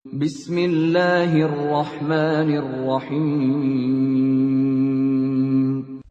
Bismillahirrahmanirrahim.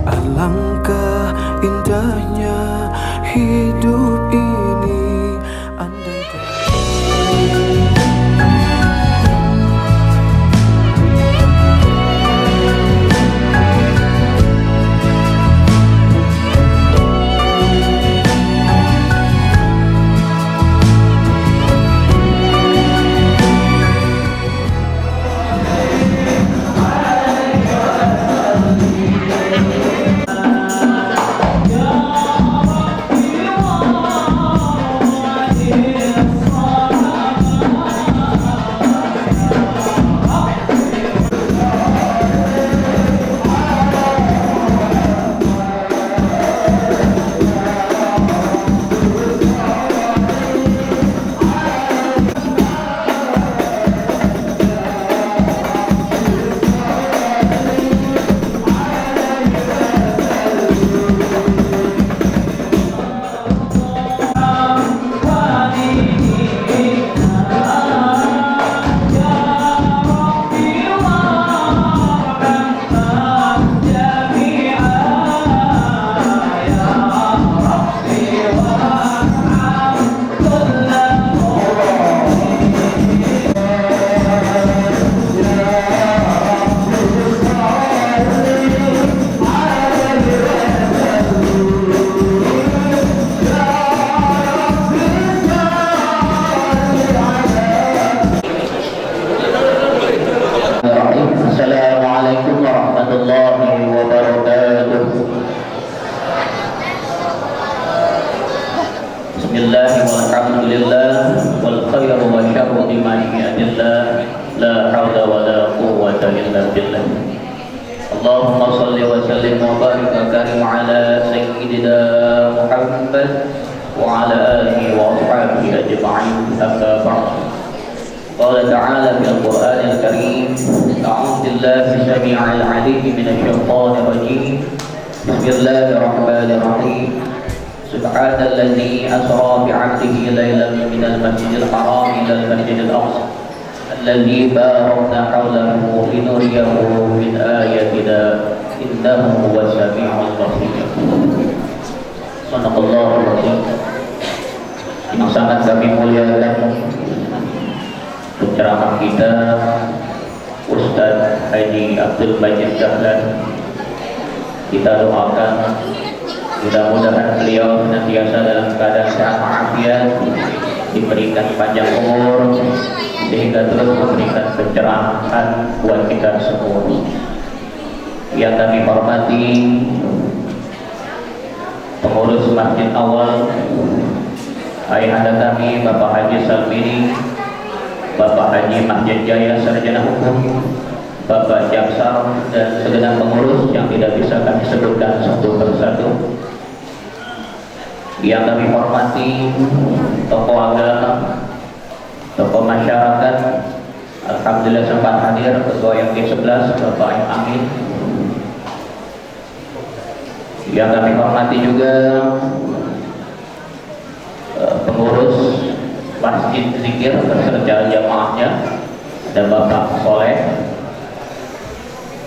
Alangkah indahnya hidup ini andaikan Assalamualaikum warahmatullahi wabarakatuh. Bismillah walhamdulillah wal khairu wa syarru liman yadillah la hawla wa la quwwata illa billah. Allahumma salli wa sallim wa barik wa karim ala sayyidina Muhammad wa ala alihi wa ashabihi ajma'in. Amma ba'd. قال تعالى في القرآن الكريم: أعوذ بالله السميع العليم من الشيطان الرجيم. بسم الله الرحمن الرحيم. سبحان الذي أسرى بعبده ليلا من المسجد الحرام إلى المسجد الأقصى الذي باركنا حوله لنريه من آياتنا إنه هو السميع البصير. صدق الله العظيم. Yang sangat kami muliakan penceramah kita Ustaz Haji Abdul Majid Dahlan, kita doakan mudah-mudahan beliau senantiasa dalam keadaan sehat walafiat, diberikan panjang umur sehingga terus memberikan pencerahan buat kita semua. Yang kami hormati pengurus Masjid Awal, ayahanda kami Bapak Haji Salmini, Bapak Haji Mahjid Jaya Sarjana Hukum, Bapak Jaksa dan segenap pengurus yang tidak bisa kami sebutkan satu persatu. Yang kami hormati tokoh agama, tokoh masyarakat. Alhamdulillah sempat hadir Ketua yang ke-11 Bapak Amin. Yang kami hormati juga pengurus Masjid Zikir beserta jamaahnya, ada Bapak Soleh.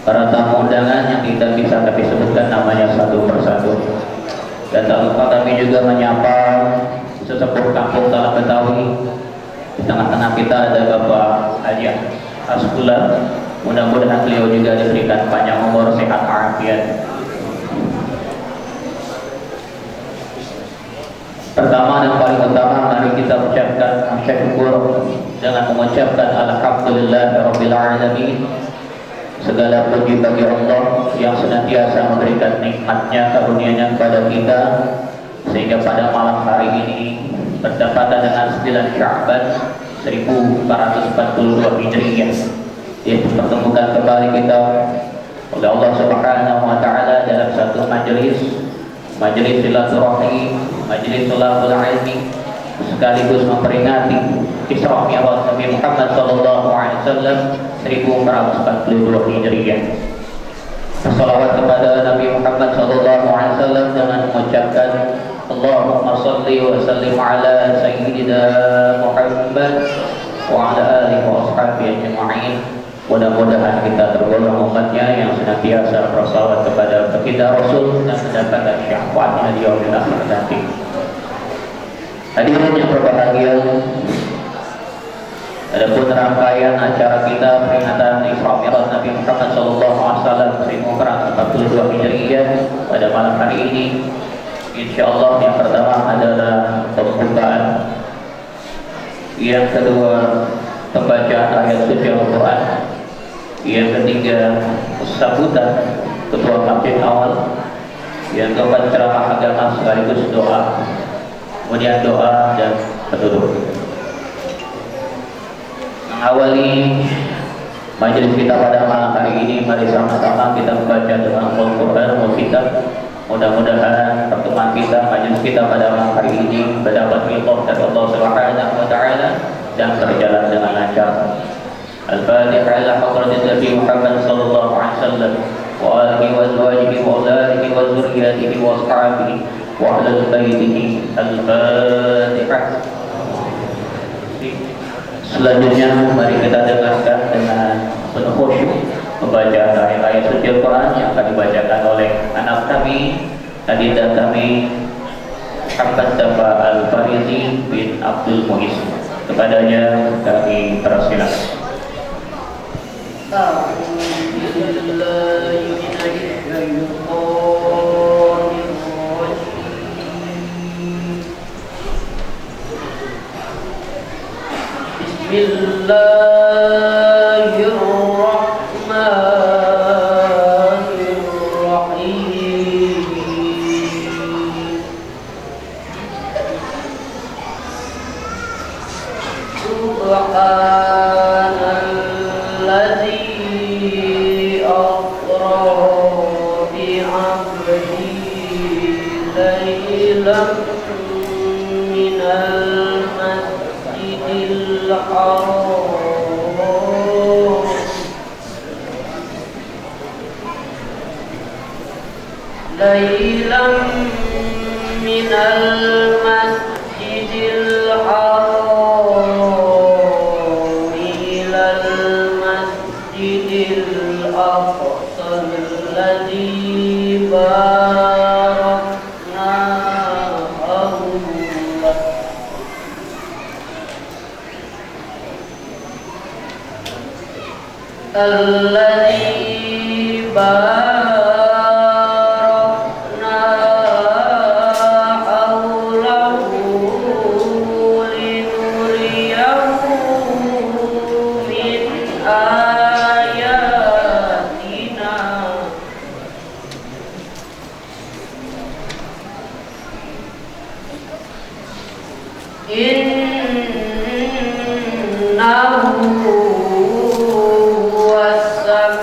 Para tamu undangan yang tidak bisa kami sebutkan namanya satu persatu. Dan tak lupa kami juga menyapa sesepuh kampung Talang Betawi. Di tengah-tengah kita ada Bapak Haji Asbullah. Mudah-mudahan beliau juga diberikan panjang umur, sehat, afiat. Pertama dan paling utama, mari kita ucapkan syukur dengan mengucapkan alhamdulillahirabbil alamin. Segala puji bagi Allah yang senantiasa memberikan nikmatnya, karunia-Nya kepada kita, sehingga pada malam hari ini bertepatan dengan 9 Sya'ban 1442 Hijriah dipertemukan kembali kita oleh Allah Subhanahu wa taala dalam satu majelis silaturahmi, majelis thalabul ilmi, sekaligus memperingati Isra Mi'raj Nabi Muhammad sallallahu alaihi wasallam 1442 Hijriah. Salawat kepada Nabi Muhammad sallallahu alaihi wasallam dengan mengucapkan Allahumma shalli wa sallim ala sayyidina Muhammad wa ala alihi wa ashabihi ajma'in. Mudah-mudahan kita tergolong umatnya yang senantiasa bersalawat kepada baginda Rasul dan mendapatkan syafaatnya di yaumil akhir nanti. Hadirin yang berbahagia, adapun rangkaian acara kita peringatan Isra Mi'raj Nabi Muhammad sallallahu alaihi wasallam 1442 Hijriah pada malam hari ini, insyaallah yang pertama adalah pembukaan, yang kedua pembacaan ayat suci Al-Quran, yang ketiga sambutan ketua masjid awal, yang keempat ceramah agama sekaligus doa, kemudian doa dan penutup. Mengawali majelis kita pada malam hari ini, mari sama-sama kita membaca dengan Al-Quran Al-Kitab. Mudah-mudahan pertemuan kita, majelis kita pada malam hari ini mendapat ridha dari Allah Subhanahu wa taala dan berjalan dengan lancar. Al-Fatihah ila hadratin Nabi Muhammad sallallahu alaihi wasallam wa alihi wa azwajihi wa auladihi wa dzurriyyatihi wa ashabihi wa ahlil baitihi. Al-Fatihah. Selanjutnya mari kita dengarkan dengan penuh khusyuk membaca ayat-ayat suci Al-Quran yang akan dibacakan oleh anak kami, adinda kami, Muhammad Dafa Al-Farizi bin Abdul Muiz. Kepadanya kami persilakan. ليلا من المسجد الحرام إلى المسجد الأقصى الذي باركنا حوله الذي إنه هو السميع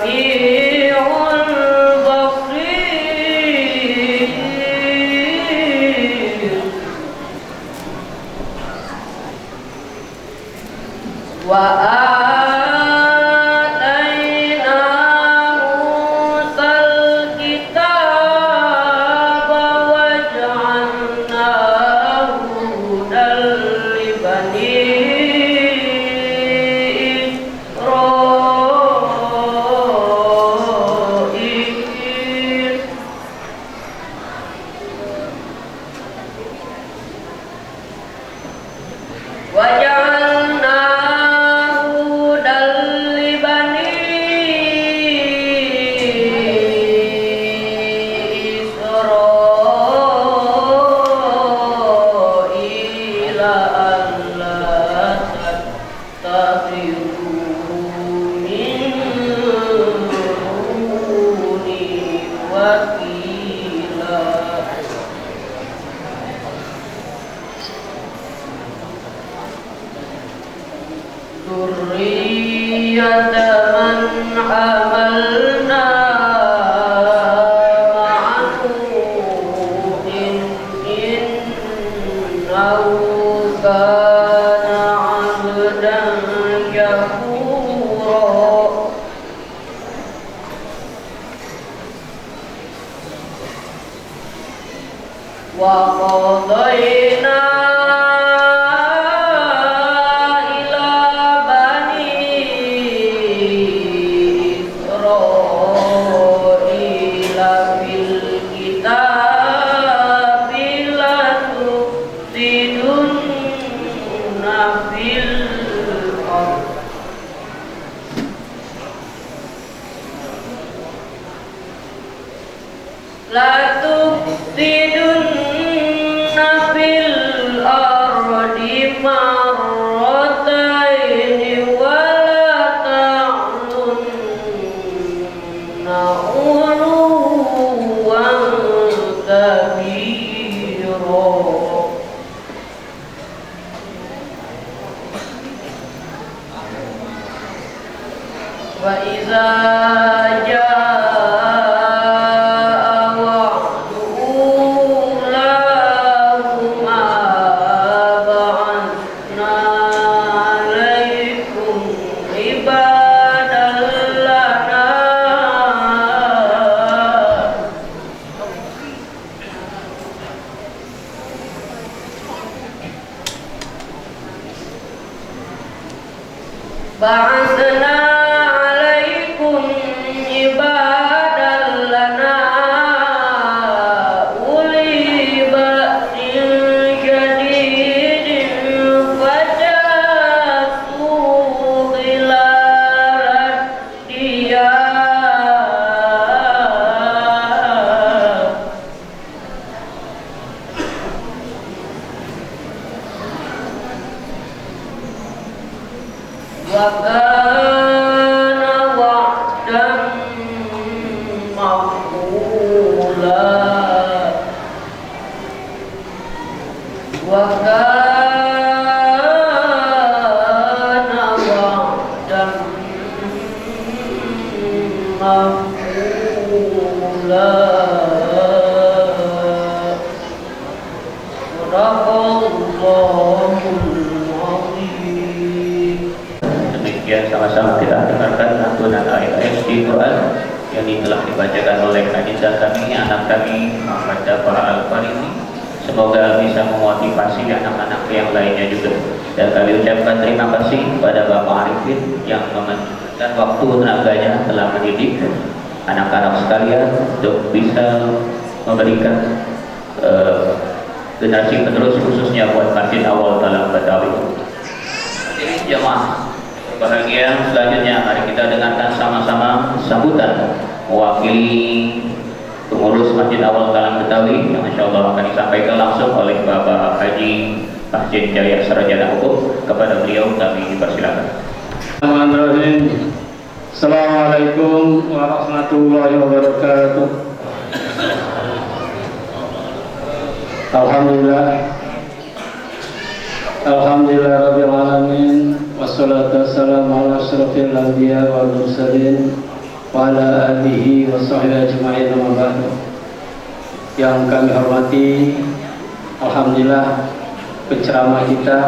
من حملنا مع نوح إنه كان عبدا شكورا وقضينا La tufsidunna fil ardi marrataini wa la ta'lunna uluwan kabira. Wa iza ba'atsna 'alaikum ibadan lana uli ba'sin syadidin fajasu khilalan diyar wa kana wa'dan maf'ula wa kana wa'dan maf'ula. Demikian sama-sama kita dengarkan lantunan ayat-ayat di Quran yang telah dibacakan oleh Hadijah kami, anak kami Muhammad Jafar Al-Farisi. Semoga bisa memotivasi anak-anak yang lainnya juga. Dan kami ucapkan terima kasih kepada Bapak Arifin yang memenjamkan waktu tenaganya telah mendidik anak-anak sekalian untuk bisa memberikan generasi penerus khususnya buat Masjid Awal Talang Betawi. Hadirin jamaah bahagia, selanjutnya mari kita dengarkan sama-sama sambutan mewakili pengurus Masjid Awal Talang Betawi yang insyaallah akan disampaikan langsung oleh Bapak Haji Masjid Jaya Sarjana Hukum. Kepada beliau kami dipersilakan. Bismillahirrahmanirrahim. Assalamualaikum warahmatullahi wabarakatuh. Alhamdulillah rabbil alamin, wassalatu wassalamu ala asyrafil anbiya wal mursalin wa ala alihi wa sahbihi ajma'in, amma ba'du. Yang kami hormati, alhamdulillah penceramah kita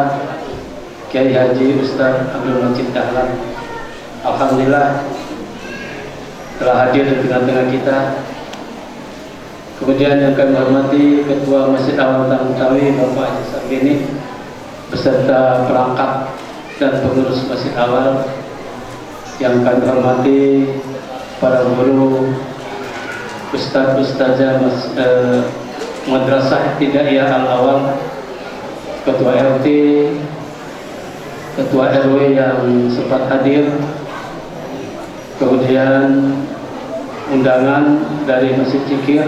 Kiai Haji Ustaz Abdul Majid Dahlan alhamdulillah telah hadir di tengah-tengah kita. Kemudian yang kami hormati Ketua Masjid Awal Talang Betawi Bapak Haji Sarbini beserta perangkat dan pengurus Masjid Awal. Yang kami hormati para guru, ustaz-ustazah Madrasah Hidaiyah Al-Awal, Ketua RT, Ketua RW yang sempat hadir, kemudian undangan dari Masjid Cikir,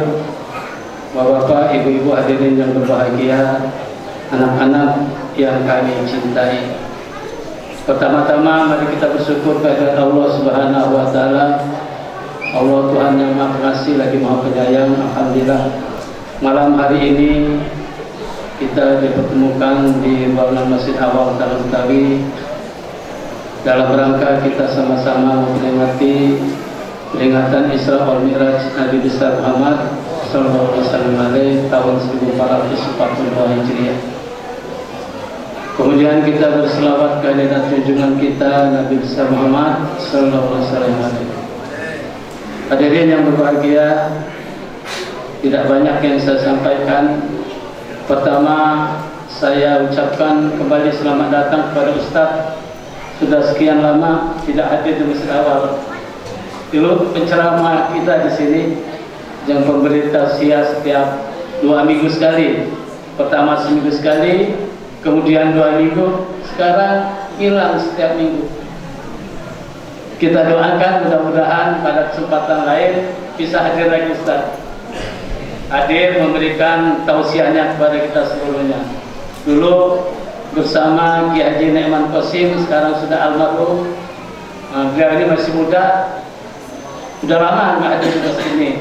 Bapak-bapak, ibu-ibu hadirin yang berbahagia, anak-anak yang kami cintai. Pertama-tama mari kita bersyukur kepada Allah Subhanahu wa taala. Allah Tuhan yang Maha Pengasih lagi Maha Penyayang. Alhamdulillah malam hari ini kita dipertemukan di bangunan Masjid Awal Talang Betawi dalam rangka kita sama-sama memperingati peringatan Isra wal Mi'raj Nabi besar Muhammad sallallahu alaihi wasallam tahun 1442 Hijriah. Kemudian kita berselawat kehadirat junjungan kita Nabi besar Muhammad sallallahu alaihi wasallam. Hadirin yang berbahagia, tidak banyak yang saya sampaikan. Pertama, saya ucapkan kembali selamat datang kepada Ustaz. Sudah sekian lama tidak hadir di masjid awal. Dulu penceramah kita di sini yang pemberi tausiah setiap 2 minggu sekali. Pertama seminggu sekali, kemudian 2 minggu, sekarang hilang setiap minggu. Kita doakan mudah-mudahan pada kesempatan lain bisa hadir lagi Ustaz. Hadir memberikan tausiahnya kepada kita seluruhnya. Dulu bersama Ki Haji Ne'man Qasim, sekarang sudah almarhum. Beliau ini masih muda, sudah lama nggak ada di masjid ini.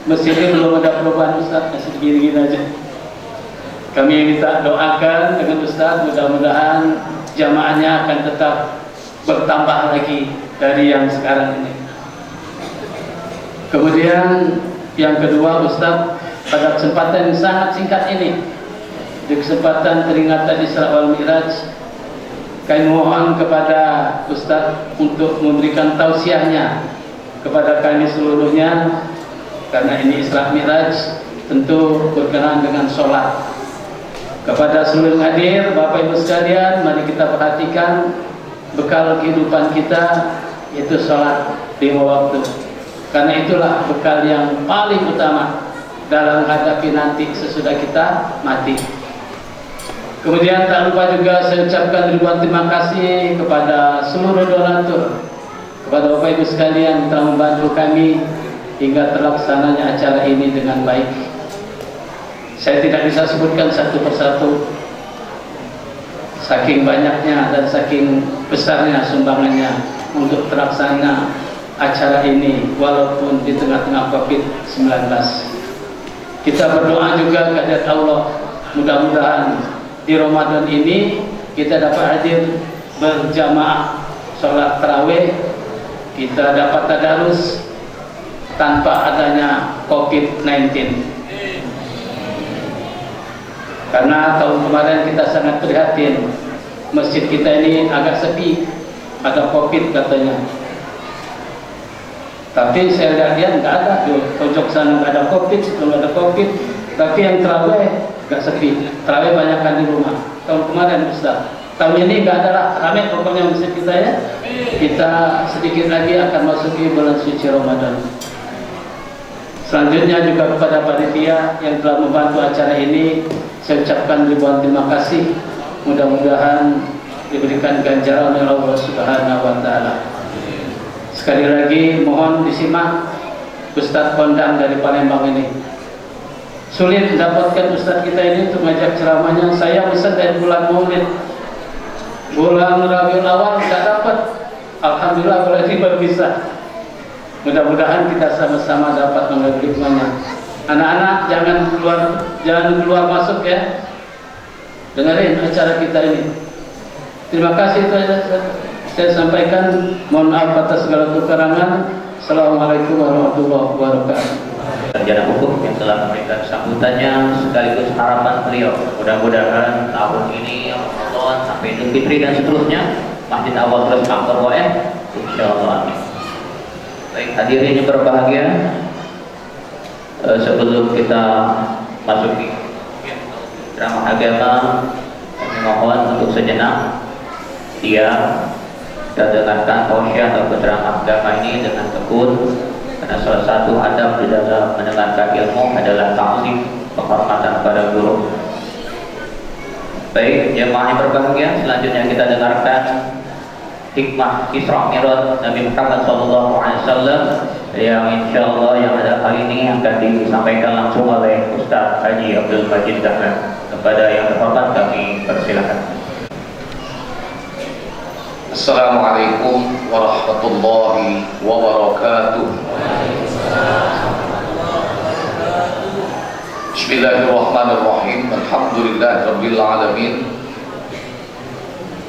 Masjid ini belum ada perubahan Ustaz, masih begini-gini aja. Kami minta doakan dengan Ustaz, mudah-mudahan jamaahnya akan tetap bertambah lagi dari yang sekarang ini. Kemudian yang kedua Ustaz, pada kesempatan yang sangat singkat ini, di kesempatan peringatan Isra wal Mi'raj, kami mohon kepada Ustaz untuk memberikan tausiahnya kepada kami seluruhnya, karena ini Isra Mi'raj tentu berkenaan dengan sholat. Kepada seluruh hadir, Bapak Ibu sekalian, mari kita perhatikan bekal kehidupan kita, yaitu sholat 5 waktu. Karena itulah bekal yang paling utama dalam menghadapi nanti sesudah kita mati. Kemudian tak lupa juga saya ucapkan ribuan terima kasih kepada seluruh donatur, kepada Bapak Ibu sekalian yang telah membantu kami hingga terlaksananya acara ini dengan baik. Saya tidak bisa sebutkan satu persatu, saking banyaknya dan saking besarnya sumbangannya untuk terlaksana acara ini walaupun di tengah-tengah COVID-19. Kita berdoa juga kepada Allah, mudah-mudahan di Ramadan ini kita dapat hadir berjamaah sholat tarawih, kita dapat tadarus tanpa adanya COVID-19. Karena tahun kemarin kita sangat prihatin, masjid kita ini agak sepi, ada COVID katanya. Tapi saya lihat nggak ada, di pojok sana nggak ada COVID, belum ada COVID. Tapi yang terawih nggak sepi, terawih banyakkan di rumah. Tahun kemarin Ustaz, tahun ini nggak ada lah, ramai pokoknya masjid kita ya. Kita sedikit lagi akan masuki bulan suci Ramadan. Selanjutnya juga kepada panitia yang telah membantu acara ini, saya ucapkan ribuan terima kasih. Mudah-mudahan diberikan ganjaran oleh Allah Subhanahu wa taala. Sekali lagi mohon disimak Ustadz kondang dari Palembang ini. Sulit mendapatkan Ustadz kita ini untuk mengajak ceramahnya. Saya pesan dari bulan Maulid, bulan Rabiul Awal tidak dapat. Alhamdulillah bulan ini baru bisa. Mudah-mudahan kita sama-sama dapat mengambil hikmahnya. Anak-anak jangan keluar masuk ya. Dengerin acara kita ini. Terima kasih itu saya sampaikan. Mohon maaf atas segala kekurangan. Assalamualaikum warahmatullahi wabarakatuh. Sarjana hukum yang telah memberikan sambutannya sekaligus harapan beliau. Mudah-mudahan tahun ini Ramadan sampai Idul Fitri dan seterusnya masjid awal terus kantor WM. Insyaallah. Baik, hadirin yang berbahagia, sebelum kita masuki drama agama, kami mohon untuk sejenak kita dengarkan tausiah atau ceramah agama ini dengan tekun, karena salah satu adab di dalam mendengarkan ilmu adalah ta'zim, penghormatan pada guru. Baik, jemaah yang berbahagia, selanjutnya kita dengarkan hikmah Isra Mi'raj Nabi Muhammad SAW yang insyaallah yang ada kali ini akan disampaikan langsung oleh Ustaz Haji Abdul Majid Dahlan. Kepada yang terhormat kami persilakan. Assalamualaikum warahmatullahi wabarakatuh. Bismillahirrahmanirrahim. Alhamdulillahirabbil alamin.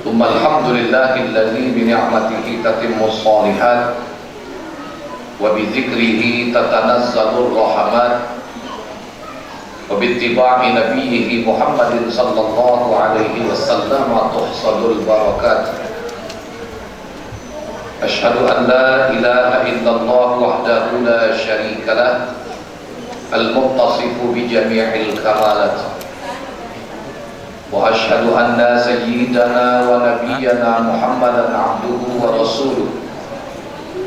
ثم الحمد لله الذي بنعمته تتم الصالحات وبذكره تتنزل الرحمات وباتباع نبيه محمد صلى الله عليه وسلم تحصل البركات. أشهد أن لا إله إلا الله وحده لا شريك له المتصف بجميع الكمالات، وأشهد أن سيدنا ونبينا محمدا عبده ورسوله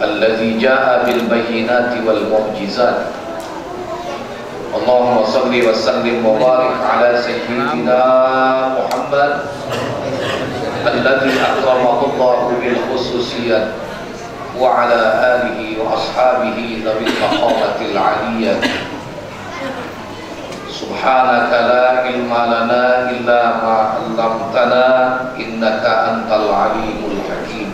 الذي جاء بالبينات والمعجزات. اللهم صل وسلم وبارك على سيدنا محمد الذي أكرمه الله بالخصوصية وعلى آله وأصحابه ذوي المقامة العالية. سبحانك لا علم لنا إلا ما علمتنا إنك أنت العليم الحكيم.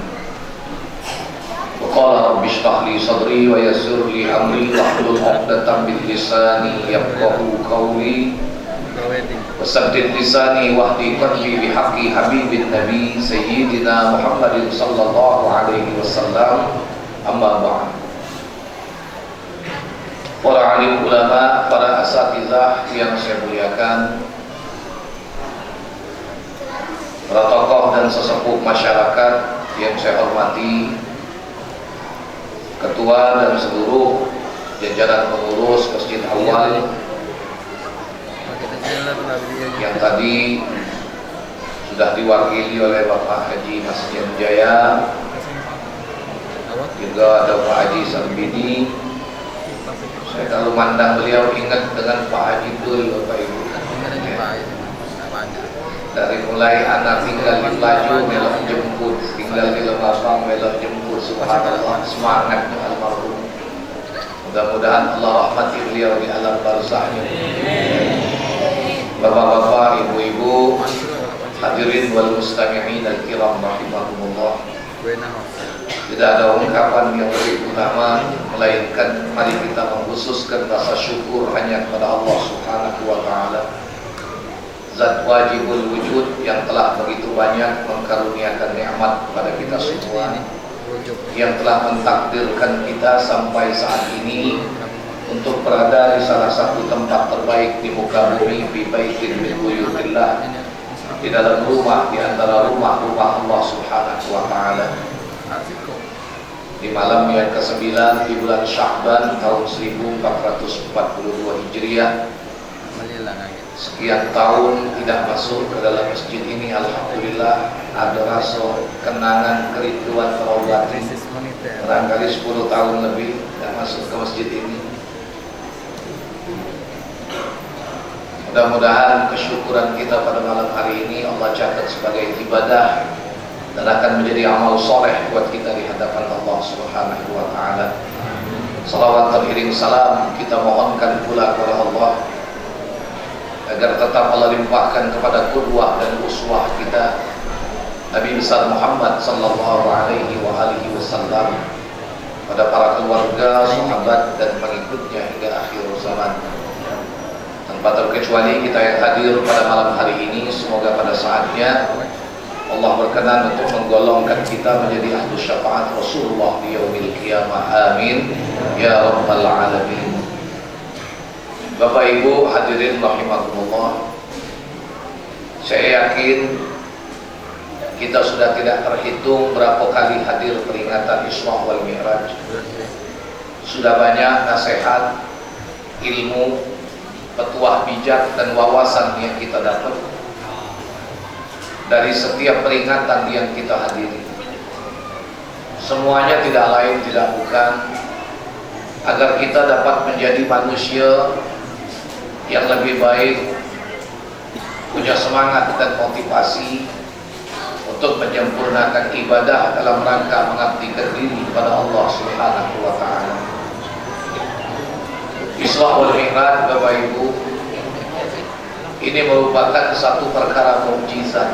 وقال رب اشرح لي صدري ويسر لي أمري واحلل عقدة من لساني يفقهوا قولي وسدد لساني واهدي قلبي بحق حبيب النبي سيدنا محمد صلى الله عليه وسلم. أما بعد. Para alim ulama, para asatizah yang saya muliakan, para tokoh dan sesepuh masyarakat yang saya hormati, ketua dan seluruh jajaran pengurus Masjid Awal yang tadi sudah diwakili oleh Bapak Haji Masjid Jaya, juga ada Pak Haji Sarbini. Saya kalau mandang beliau ingat dengan Pak Haji Dul, Bapak Ibu. Dari mulai anak tinggal di Pelaju melok jemput, tinggal di Lemapang melok jemput, subhanallah, semangatnya almarhum. Mudah-mudahan Allah rahmati beliau di alam barzahnya. Bapak-bapak, ibu-ibu, hadirin wal mustami'in al-kiram rahimahumullah. Tidak ada ungkapan yang lebih utama melainkan mari kita mengkhususkan rasa syukur hanya kepada Allah Subhanahu wa taala, Zat wajibul wujud yang telah begitu banyak mengkaruniakan nikmat kepada kita semua, yang telah mentakdirkan kita sampai saat ini untuk berada di salah satu tempat terbaik di muka bumi, bi baitin min buyutillah, di dalam rumah di antara rumah-rumah Allah Subhanahu wa taala. Di malam yang ke-9 di bulan Sya'ban tahun 1442 Hijriah, sekian tahun tidak masuk ke dalam masjid ini, alhamdulillah ada rasa kenangan kerinduan terobati. Barangkali 10 tahun lebih tidak masuk ke masjid ini. Mudah-mudahan kesyukuran kita pada malam hari ini Allah catat sebagai ibadah dan akan menjadi amal soleh buat kita di hadapan Allah Subhanahu wa taala. Salawat teriring salam kita mohonkan pula kepada Allah agar tetap Allah limpahkan kepada qudwah dan uswah kita Nabi besar Muhammad sallallahu alaihi wa alihi wasallam, pada para keluarga, sahabat dan pengikutnya hingga akhir zaman. Tanpa terkecuali kita yang hadir pada malam hari ini, semoga pada saatnya Allah berkenan untuk menggolongkan kita menjadi ahlu syafaat Rasulullah di yaumil qiyamah. Amin ya rabbal alamin. Bapak Ibu hadirin rahimakumullah, saya yakin kita sudah tidak terhitung berapa kali hadir peringatan Isra wal Mi'raj. Sudah banyak nasihat, ilmu, petuah bijak dan wawasan yang kita dapat dari setiap peringatan yang kita hadiri. Semuanya tidak lain tidak bukan agar kita dapat menjadi manusia yang lebih baik, punya semangat dan motivasi untuk menyempurnakan ibadah dalam rangka mengabdikan diri kepada Allah Subhanahu wa taala. Isra wal Mi'raj, Bapak Ibu, ini merupakan satu perkara mukjizat.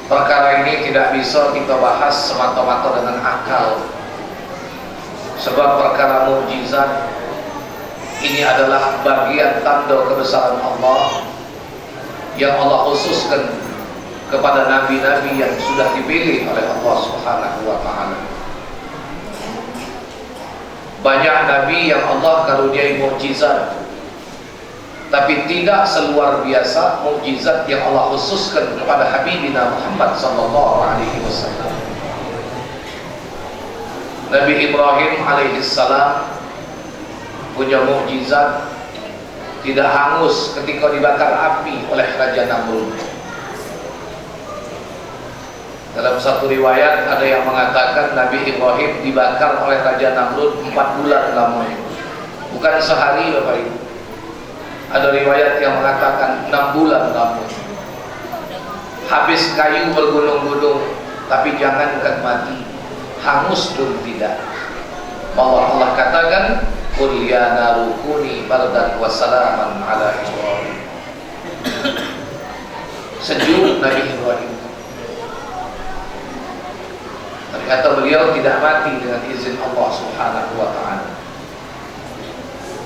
Perkara ini tidak bisa kita bahas semata-mata dengan akal, sebab perkara mukjizat ini adalah bagian tanda kebesaran Allah yang Allah khususkan kepada nabi-nabi yang sudah dipilih oleh Allah Subhanahu wa taala. Banyak nabi yang Allah karuniai mukjizat, tapi tidak seluar biasa mukjizat yang Allah khususkan kepada Habibina Muhammad sallallahu alaihi wasallam. Nabi Ibrahim alaihissalam punya mukjizat, tidak hangus ketika dibakar api oleh Raja Namrud. Dalam satu riwayat ada yang mengatakan Nabi Ibrahim dibakar oleh Raja Namrud 4 bulan lamanya, bukan sehari Bapak Ibu. Ada riwayat yang mengatakan 6 bulan lamanya. Habis kayu bergunung-gunung, tapi jangankan mati, hangus pun tidak. Bahwa Allah katakan qul ya naru kuni bardan wa salaman ala Ibrahim. Sejuk Nabi Ibrahim. Ternyata beliau tidak mati dengan izin Allah Subhanahu wa taala.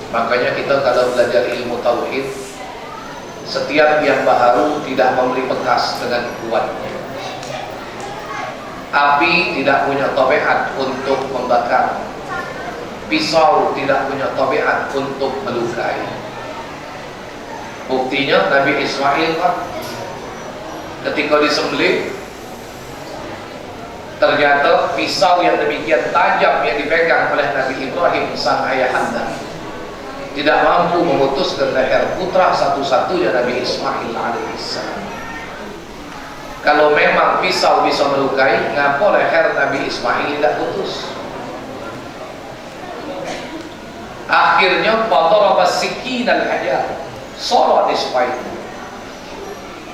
Makanya kita kalau belajar ilmu tauhid, setiap yang baru tidak memberi bekas dengan kuatnya. Api tidak punya tabiat untuk membakar. Pisau tidak punya tabiat untuk melukai. Buktinya Nabi Ismail Pak, ketika disembelih, ternyata pisau yang demikian tajam yang dipegang oleh Nabi Ibrahim sang ayahanda tidak mampu memutuskan leher putra satu-satunya Nabi Ismail alaihissalam. Kalau memang pisau bisa melukai, ngapa leher Nabi Ismail tidak putus? Akhirnya fadaraba sikinal hajar, sorot dispain.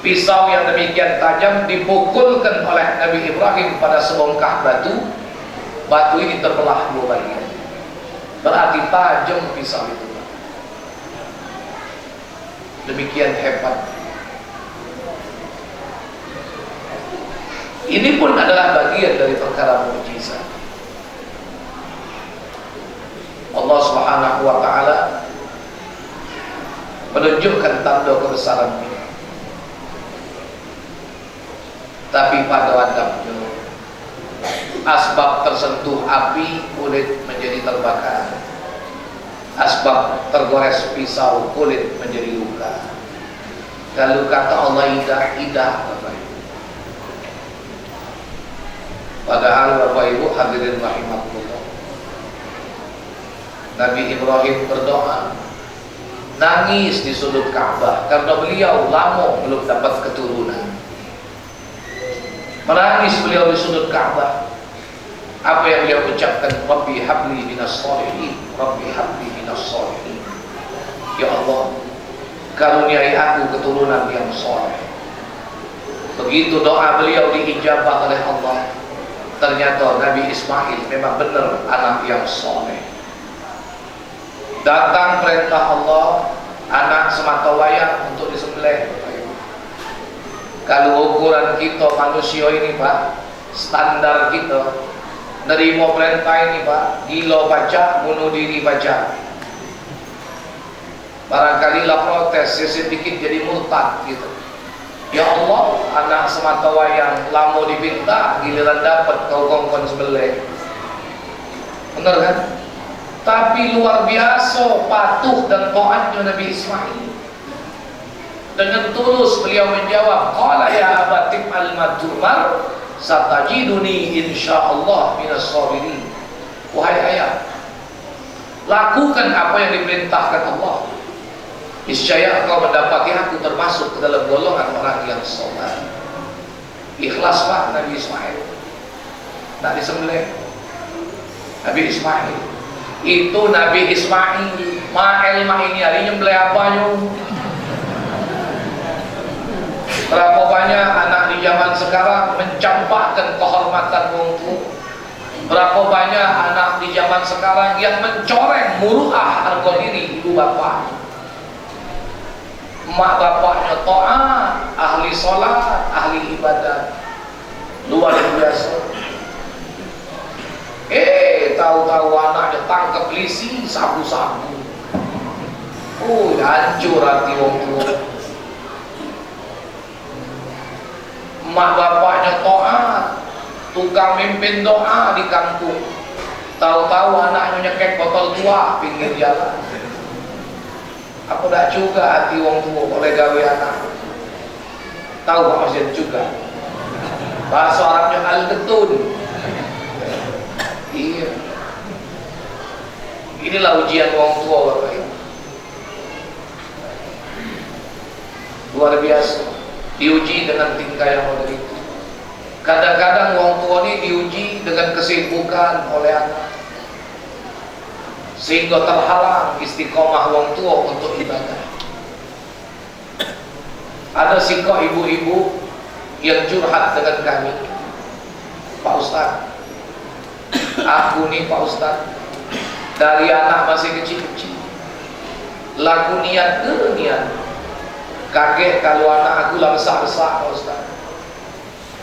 Pisau yang demikian tajam dipukulkan oleh Nabi Ibrahim pada sebongkah batu. Batu ini terbelah 2 bagian. Berarti tajam pisau itu. Demikian hebat. Ini pun adalah bagian dari perkara mukjizat. Allah Subhanahu wa taala menunjukkan tanda kebesaran. Tapi pada adabnya, asbab tersentuh api kulit menjadi terbakar, asbab tergores pisau kulit menjadi luka. Kalau kata Allah indah Bapak Ibu. Padahal Bapak Ibu hadirin rahimakumullah, Nabi Ibrahim berdoa, nangis di sudut Ka'bah karena beliau lama belum dapat keturunan. Menangis beliau di sudut Ka'bah. Apa yang beliau ucapkan? Rabbi habli minas sholihin, Rabbi habli minas sholihin. Ya Allah, karuniai aku keturunan yang soleh. Begitu doa beliau diijabah oleh Allah. Ternyata Nabi Ismail memang benar anak yang soleh. Datang perintah Allah, anak semata wayang untuk disembelih. Kalau ukuran kita manusia ini Pak, standar kita, nerima perintah ini Pak, gila baca, bunuh diri baca. Barangkali lah protes, sedikit jadi murtad gitu. Ya Allah, anak semata wayang, lama dipinta, giliran dapat kau kongkon sembelih. Benar kan? Tapi luar biasa patuh dan taatnya Nabi Ismail. Dengan tulus beliau menjawab, qala ya abatim al-madumar satajiduni insyaallah minas sabirin. Wahai ayah, lakukan apa yang diperintahkan Allah. Niscaya engkau mendapati aku termasuk ke dalam golongan orang yang sabar. Ikhlas Pak Nabi Ismail. Tak disembelih. Nabi Ismail. Itu Nabi Ismail. Ma'el ini hari nyembelih apanya? Berapa banyak anak di zaman sekarang mencampakkan kehormatan wong tua. Berapa banyak anak di zaman sekarang yang mencoreng muruah harga diri ibu bapak. Mak bapaknya taat, ahli sholat, ahli ibadat, luar biasa. Tahu-tahu anaknya tangkap polisi, sabu-sabu. Hancur hati wong tua. mak bapaknya taat, tukang mimpin doa di kampung. Tahu-tahu anaknya nyekek botol tua pinggir jalan. Apa dak juga hati wong tua oleh gawe anak. Tahu Pak Masjid juga. Bahasa Arabnya al-getun. Iya. Inilah ujian wong tua Bapak Ibu. Luar biasa. Diuji dengan tingkah yang model itu. Kadang-kadang wong tua ini diuji dengan kesibukan oleh anak, sehingga terhalang istiqomah wong tua untuk ibadah. Ada sikap ibu-ibu yang curhat dengan kami, Pak Ustaz, aku nih Pak Ustaz, dari anak masih kecil-kecil, laku niat ke niat, kaget kalau anak aku lah besar-besar Pak Ustaz.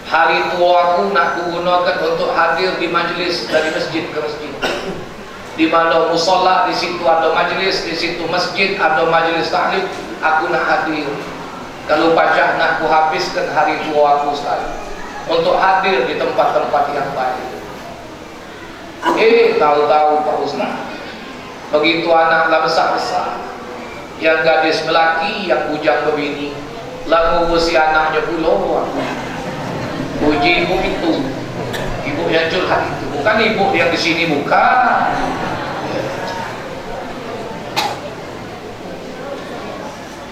Hari tua aku nak gunakan untuk hadir di majlis dari masjid ke masjid. Di mana musola, di situ ada majlis, di situ masjid, ada majlis taklim, aku nak hadir. Kalau baca nak ku habiskan hari tua aku Ustaz untuk hadir di tempat-tempat yang baik. Tahu-tahu Pak Ustaz, begitu anak lah besar-besar, yang gadis melaki, yang bujang berbini, lalu usi anaknya pulau aku. Puji ibu itu, ibu yang curhat itu, bukan ibu yang di sini, bukan.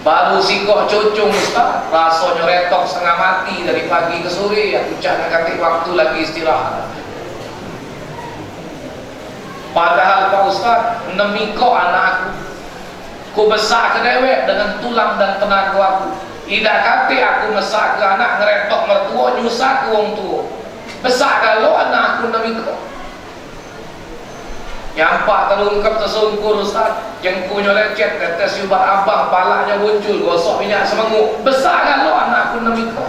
Baru sikok cucung Ustaz, rasanya retok setengah mati dari pagi ke sore. Aku cakap katik waktu lagi istirahat. Padahal Pak Ustaz, nemiko anak aku, ku besar ke dewek dengan tulang dan tenaga aku. Tidak kata aku mesak ke anak ngeretok mertua nyusah ke wong tua. Besar kalau anak aku namiko. Nyampak terungkap tersungkur Ustaz, jengkunya lecet, tetes yubat abang, palanya muncul, gosok minyak semanguk. Besar kalau anak aku namiko.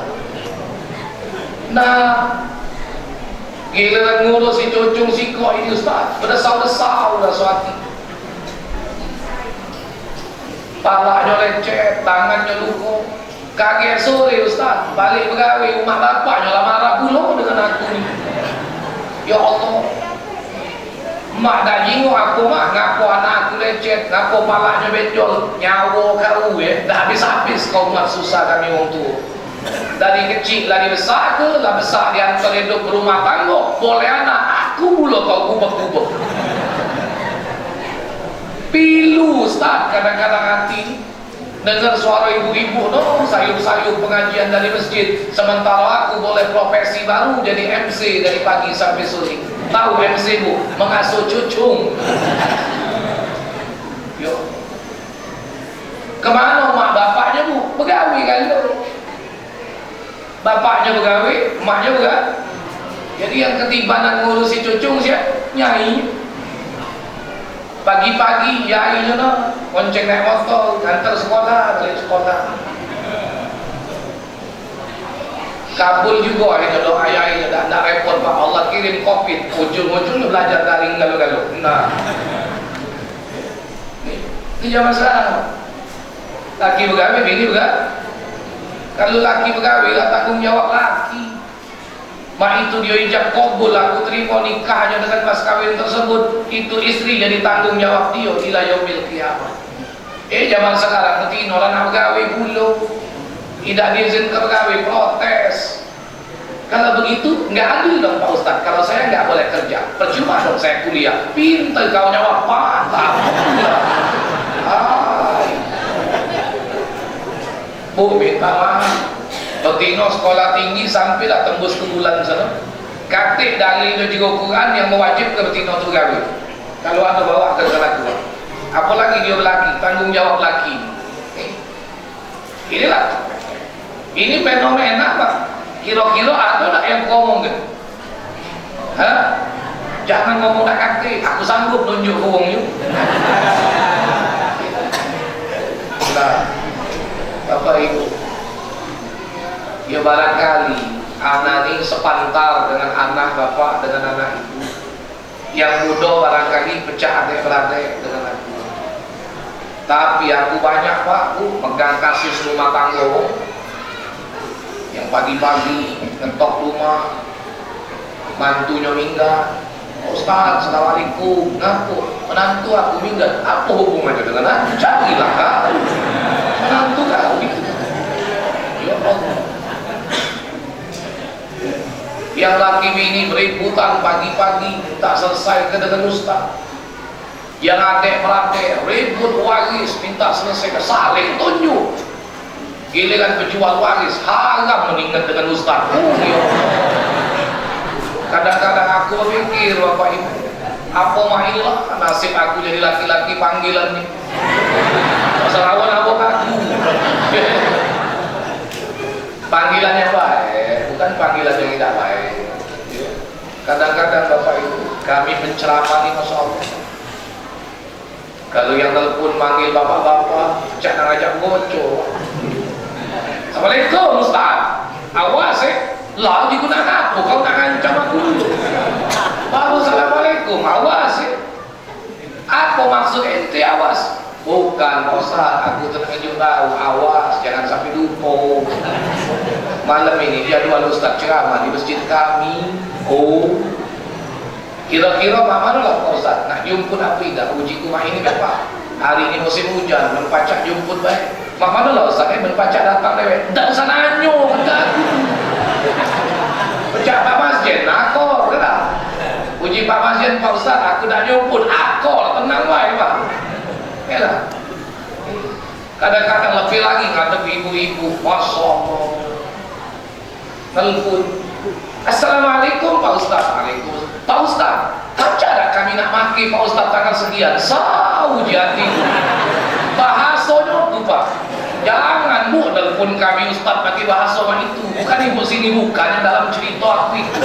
Nah, giliran ngurus si cucung si kok ini Ustaz, berdesau-desau dah suati. Palanya lecet, tangannya luka. Kaget sore Ustaz, balik pegawai rumah bapaknya lah marah pula dengan aku ni. Ya Allah, mak dah jinguk aku mak, ngaku anak aku lecet, ngaku palanya benjol, nyawa kau dah habis-habis kau mak susah kami orang tua. Dari kecil lagi besar ke, lah besar diantar hidup berumah tangga, boleh anak, aku pula kau kubek-kubek. Pilu Ustaz kadang-kadang hati dengar suara ibu-ibu no sayup-sayup pengajian dari masjid, sementara aku boleh profesi baru jadi MC dari pagi sampai sore. Tahu MC bu? Mengasuh cucung. Yo, kemana mak bapaknya bu? Pegawai kali tu. Bapaknya pegawai, emaknya pegawai. Jadi yang ketibanan ngurusi cucung siapa? Nyai. Pagi-pagi yai no konceng naik motor antar sekolah balik sekolah. Kabul juga ini doa yai tidak repot Pak, Allah kirim covid ujung-ujung belajar daring galau-galau. Nah, ini zaman sekarang laki pegawai bini juga. Kalau laki pegawai lah tanggung jawab laki. Mak itu dia ijab kabul, aku terima nikahnya dengan mas kawin tersebut, itu istri jadi tanggung jawab dia ila yaumil qiyamah. Zaman sekarang nanti orang pegawai pula tidak diizinkan pegawai, protes. Kalau begitu nggak adil dong Pak Ustaz. Kalau saya nggak boleh kerja, percuma dong saya kuliah. Pintar kau jawab mantap. Bu minta maaf, Betino sekolah tinggi sampailah tembus ke bulan sana. Katik dalil juga Quran yang mewajibkan Betino itu gawe. Kalau ada bawa ke sana keluar. Apalagi dia laki, tanggung jawab laki. Inilah. Ini fenomena Pak. Kira-kira ada tak yang ngomong kan? Hah? Jangan ngomong nak katik. Aku sanggup nunjuk ke wong you. Nah, Bapak Ibu, ya barangkali anak ini sepantar dengan anak bapak, dengan anak ibu. Yang muda barangkali pecah adik-beradik dengan aku. Tapi aku banyak Pak, megang kasus rumah tangga yang pagi-pagi ngetok rumah, mantunya minggat. Ustaz, assalamualaikum. Ngaku, menantu aku minggat. Apa hubungannya dengan aku? Carilah kau. Menantu kau gitu. Ya Allah. Yang laki bini beributan pagi-pagi tak selesai dengan ustaz. Yang adik-beradik ribut waris minta selesai, saling tunjuk. Giliran penjual waris haram meninggal dengan ustaz. Kadang-kadang aku berpikir, Bapak Ibu, apa mahilah nasib aku jadi laki-laki panggilan nih. Serawan aku. Panggilannya baik, bukan panggilan yang tidak baik. Kadang-kadang Bapak Ibu, kami penceramah nih, Masya Allah. Kalau yang telepon manggil bapak-bapak, jangan ngajak gocok. Assalamualaikum Ustaz. Awas lah digunakan apa? Kau nak ngancam aku dulu. Baru assalamualaikum. Awas apa maksud ente awas? Bukan Ustaz, aku tenang tahu. Awas, jangan sampai lupa. Malam ini jadwal Ustaz ceramah di masjid kami. Oh, kira-kira mana lah Pak Ustaz nak jemput apa tidak? Uji rumah ini Bapak. Hari ini musim hujan, mempacak jemput baik. Mana lah Ustaz, mempacak datang lewat. Tak usah nanyo, kata aku. Pecah Pak Masjid, akor kata. Uji Pak Masjid, Pak Ustaz, aku dah jemput. Akor, tenang baik Pak. Ya lah. Kadang-kadang lebih lagi ngadep ibu-ibu. Masya Allah. Telepon. Assalamualaikum Pak Ustaz. Waalaikumsalam. Pak Ustaz, baca dah kami nak maki Pak Ustaz tanggal sekian. Sau jadi bahasanya tu Pak. Jangan bu telepon kami Ustaz pakai bahasa itu. Bukan ibu sini, bukan yang dalam cerita aku itu.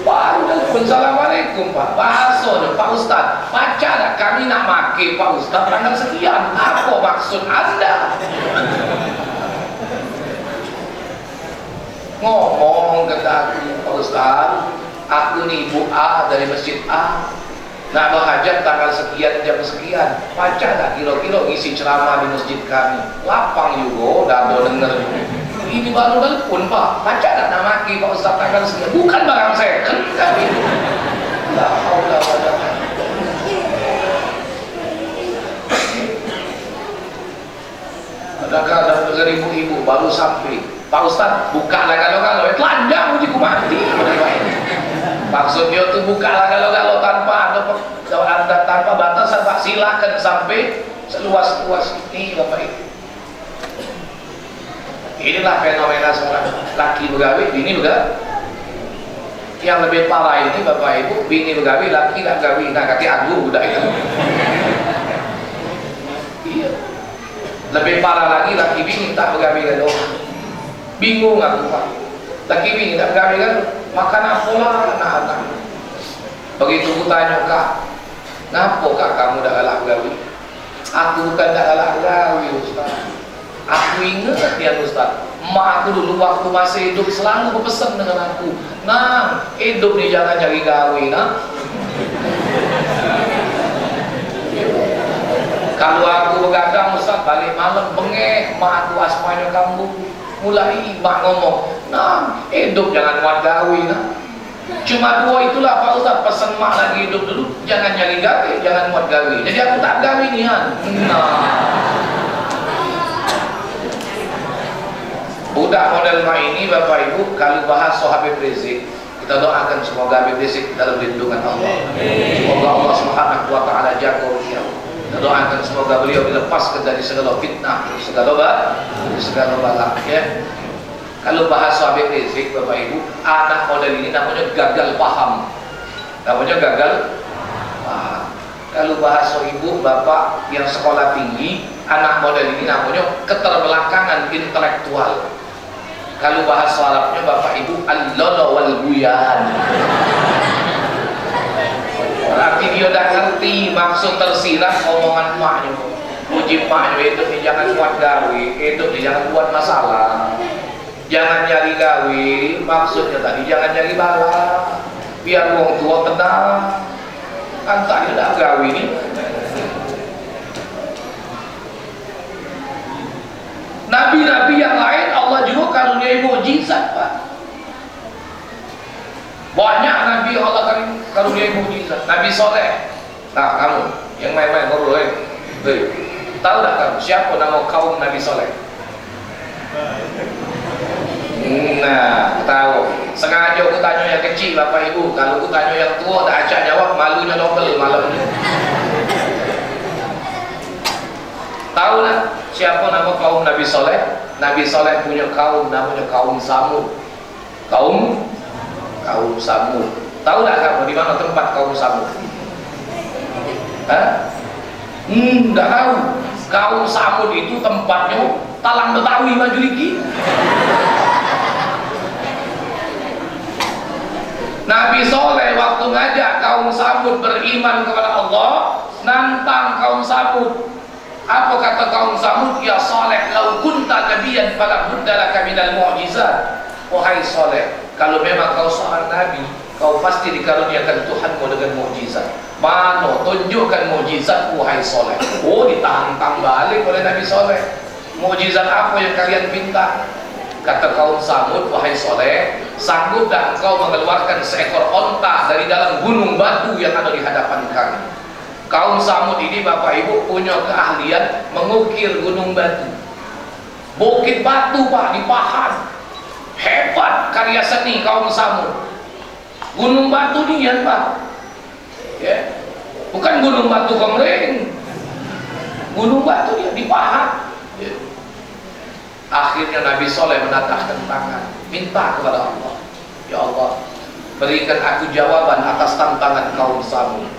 Baru telepon Assalamualaikum Pak. Bahasanya Pak Ustaz, baca dah kami nak maki Pak Ustaz tanggal sekian. Apa maksud Anda? Ngomong kata aku, Pak Ustaz, aku ni ibu A dari masjid A, nak berhajat tanggal sekian jam sekian. Baca tak kira-kira isi ceramah di masjid kami. Lapang juga, dah mau denger. Ini baru telepon Pak. Baca tak nak maki Pak Ustaz tanggal sekian. Bukan barang saya, kan kami. La haula wa la quwwata. Kadang-kadang dengar ibu-ibu baru sampai. Pak Ustaz, buka lah kalau-kalau, telanjang uji ku mati. Maksudnya tu buka lah kalau-kalau tanpa ada tanpa batasan Pak, silakan sampai seluas-luas ini Bapak Ibu. Inilah fenomena sekarang, laki begawi, bini begawi. Yang lebih parah ini Bapak Ibu, bini begawi, laki tak gawi. Nah kaki agung budak itu. Iya. Lebih parah lagi laki bini tak begawi kan. Bingung aku Pak. Laki bini tak begawi kan, makan apa lah anak-anak. Begitu ku tanya Kak, ngapa Kak kamu dah galak begawi? Aku bukan tak galak begawi Ustaz. Aku ingat ya Ustaz, mak aku dulu waktu masih hidup selalu berpesan dengan aku, nah hidup ni jangan cari gawe nah. Kalau aku begadang Ustaz balik malam bengek, mak aku asmanya kamu. Mulai mak ngomong, nah hidup jangan buat gawe nah. Cuma dua itulah Pak Ustaz pesan mak lagi hidup dulu, jangan nyari gawe, jangan buat gawe. Jadi aku tak gawe nih han. Nah, budak model mak ini Bapak Ibu, kalau bahas Habib Rizik, kita doakan semoga Habib Rizik dalam lindungan Allah. Semoga Allah Subhanahu wa taala jaga beliau. Kita doakan semoga beliau dilepaskan dari segala fitnah, segala bala ya. Kalau bahas Habib Rizik Bapak Ibu, anak model ini namanya gagal paham. Namanya gagal paham. Kalau bahasa ibu bapak yang sekolah tinggi, anak model ini namanya keterbelakangan intelektual. Kalau bahasa Arabnya bapak ibu al-lala wal buyan. Berarti dia dah ngerti maksud tersirat omongan maknya. Puji maknya, hidup ni jangan buat gawe, hidup ni jangan buat masalah, jangan nyari gawe. Maksudnya tadi jangan nyari bala, biar wong tua tenang. Kan tak ada gawe ni. Nabi-nabi yang lain Allah juga karunia ilmu mempunyai mukjizat. Nabi Soleh. Nah, kamu yang main-main ngobrol, tahu tak kamu siapa nama kaum Nabi Soleh? Nah, tahu. Sengaja aku tanya yang kecil Bapak Ibu. Kalau aku tanya yang tua tak acak jawab, malunya double malam ni. Tahu lah siapa nama kaum Nabi Soleh? Nabi Soleh punya kaum namanya kaum Samud. Kaum Samud. Tahu tak kamu di mana tempat kaum Samud? Hah? Tak tahu. Kaum Samud itu tempatnya Talang Betawi Majuliki. Nabi Soleh waktu ngajak kaum Samud beriman kepada Allah, nantang kaum Samud. Apa kata kaum Samud? Ya Soleh, lau kunta nabiyan fala budda laka minal mu'jizat. Wahai Soleh, kalau memang kau seorang nabi, kau pasti dikaruniakan Tuhanmu dengan mukjizat. Mana tunjukkan mukjizat, wahai Soleh. Oh, ditantang balik oleh Nabi Soleh. Mukjizat apa yang kalian minta? Kata kaum Samud, wahai Soleh, sanggup tak engkau mengeluarkan seekor onta dari dalam gunung batu yang ada di hadapan kami? Kaum Samud ini Bapak Ibu punya keahlian mengukir gunung batu. Bukit batu Pak, di Pahan. Hebat karya seni kaum Samud. Gunung batu ni ya Pak, ya, bukan gunung batu Komering. Gunung batu dia di Pahan, ya. Akhirnya Nabi Soleh menatahkan tangan, minta kepada Allah, ya Allah, berikan aku jawaban atas tantangan kaum Samud.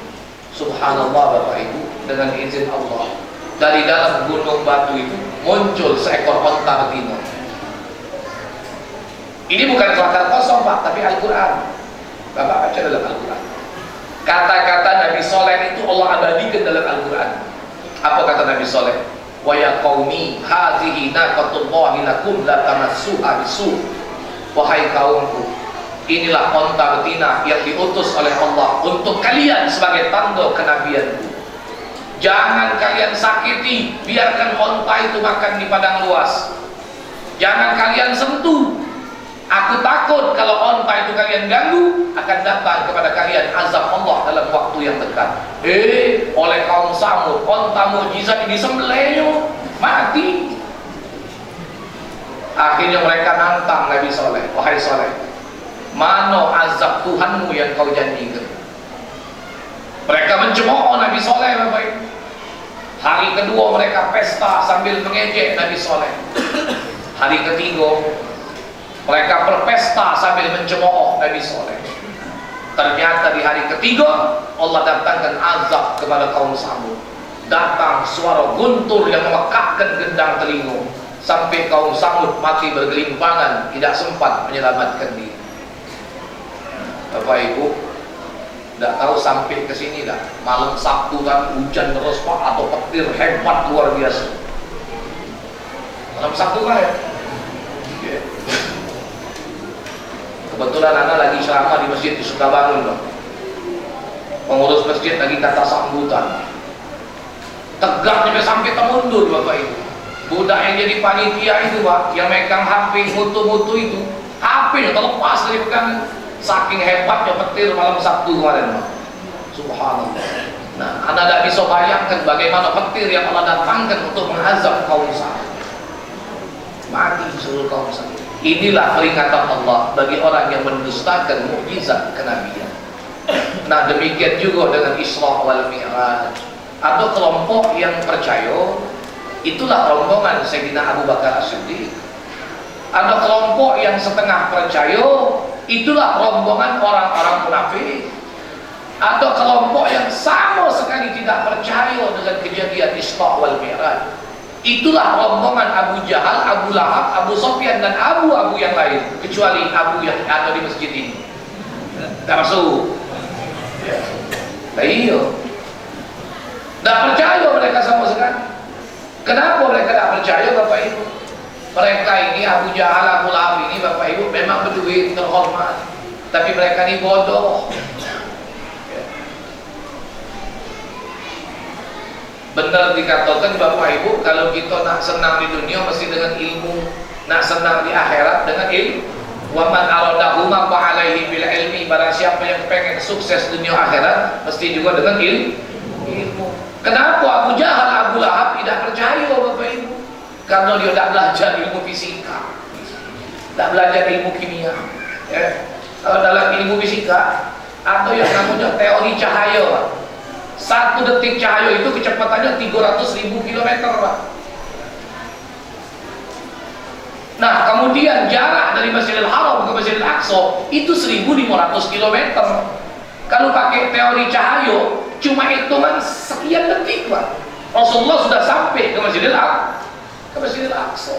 Subhanallah Bapak Ibu, dengan izin Allah, dari dalam gunung batu itu muncul seekor onta betina. Ini bukan kelakar kosong Pak, tapi Al-Quran. Bapak baca dalam Al-Quran. Kata-kata Nabi Soleh itu Allah abadikan dalam Al-Quran. Apa kata Nabi Soleh? Wa ya qaumi hadhihi naqatullahi lakum la tamassuha bisu. Wahai kaumku, inilah onta betina yang diutus oleh Allah untuk kalian sebagai tanda kenabianku. Jangan kalian sakiti, biarkan onta itu makan di padang luas. Jangan kalian sentuh. Aku takut kalau onta itu kalian ganggu, akan datang kepada kalian azab Allah dalam waktu yang dekat. Oleh kaum Samud, onta mukjizat ini disembelihnya, mati. Akhirnya mereka nantang Nabi Soleh, wahai Soleh, mana azab Tuhanmu yang kau janjikan? Mereka mencemooh Nabi Soleh Bapak Ibu. Hari kedua mereka pesta sambil mengejek Nabi Soleh. Hari ketiga mereka berpesta sambil mencemooh Nabi Soleh. Ternyata di hari ketiga Allah datangkan azab kepada kaum Samud. Datang suara guntur yang memekakkan gendang telinga, sampai kaum Samud mati bergelimpangan, tidak sempat menyelamatkan diri. Bapak Ibu, tidak tahu sampai ke sini dah. Malam Sabtu kan hujan terus Pak, atau petir hebat luar biasa. Malam Sabtu kan ya? Kebetulan anak lagi ceramah di masjid di Sukabangun, pengurus masjid lagi kata sambutan. Tegaknya sampai termundur Bapak Ibu. Budak yang jadi panitia itu Pak, yang megang HP mutu-mutu itu, HP-nya terlepas dari pegangan. Saking hebatnya petir malam Sabtu kemarin Pak. Subhanallah. Nah, Anda tidak bisa bayangkan bagaimana petir yang Allah datangkan untuk mengazab kaum Samud. Mati seluruh kaum Samud. Inilah peringatan Allah bagi orang yang mendustakan mukjizat kenabian. Nah, demikian juga dengan Isra wal Mi'raj. Ada kelompok yang percaya, itulah rombongan Sayyidina Abu Bakar As-Siddiq. Ada kelompok yang setengah percaya, itulah rombongan orang-orang munafik. Ada kelompok yang sama sekali tidak percaya dengan kejadian Isra wal Mi'raj. Itulah rombongan Abu Jahal, Abu Lahab, Abu Sufyan dan abu-abu yang lain, kecuali Abu yang ada di masjid ini. Tak masuk. Nah, iya. Tak percaya mereka sama sekali. Kenapa mereka tak percaya Bapak Ibu? Mereka ini Abu Jahal, Abu Lahab ini Bapak Ibu memang berduit terhormat, tapi mereka ini bodoh. Benar dikatakan Bapak Ibu, kalau kita nak senang di dunia mesti dengan ilmu, nak senang di akhirat dengan Wa man aradahuma fa alaihi bil ilmi. Barang siapa yang pengen sukses dunia akhirat mesti juga dengan ilmu. Kenapa Abu Jahal, Abu Lahab tidak percaya Bapak Ibu? Karena dia tidak belajar ilmu fisika, tidak belajar ilmu kimia. Kalau dalam ilmu fisika atau yang namanya teori cahaya, Pak. 1 detik cahaya itu kecepatannya 300.000 km, Pak. Nah, kemudian jarak dari Masjidil Haram ke Masjidil Aqsa itu 1.500 km. Kalau pakai teori cahaya, cuma hitungan sekian detik, Pak. Rasulullah sudah sampai ke Masjidil Aqsa.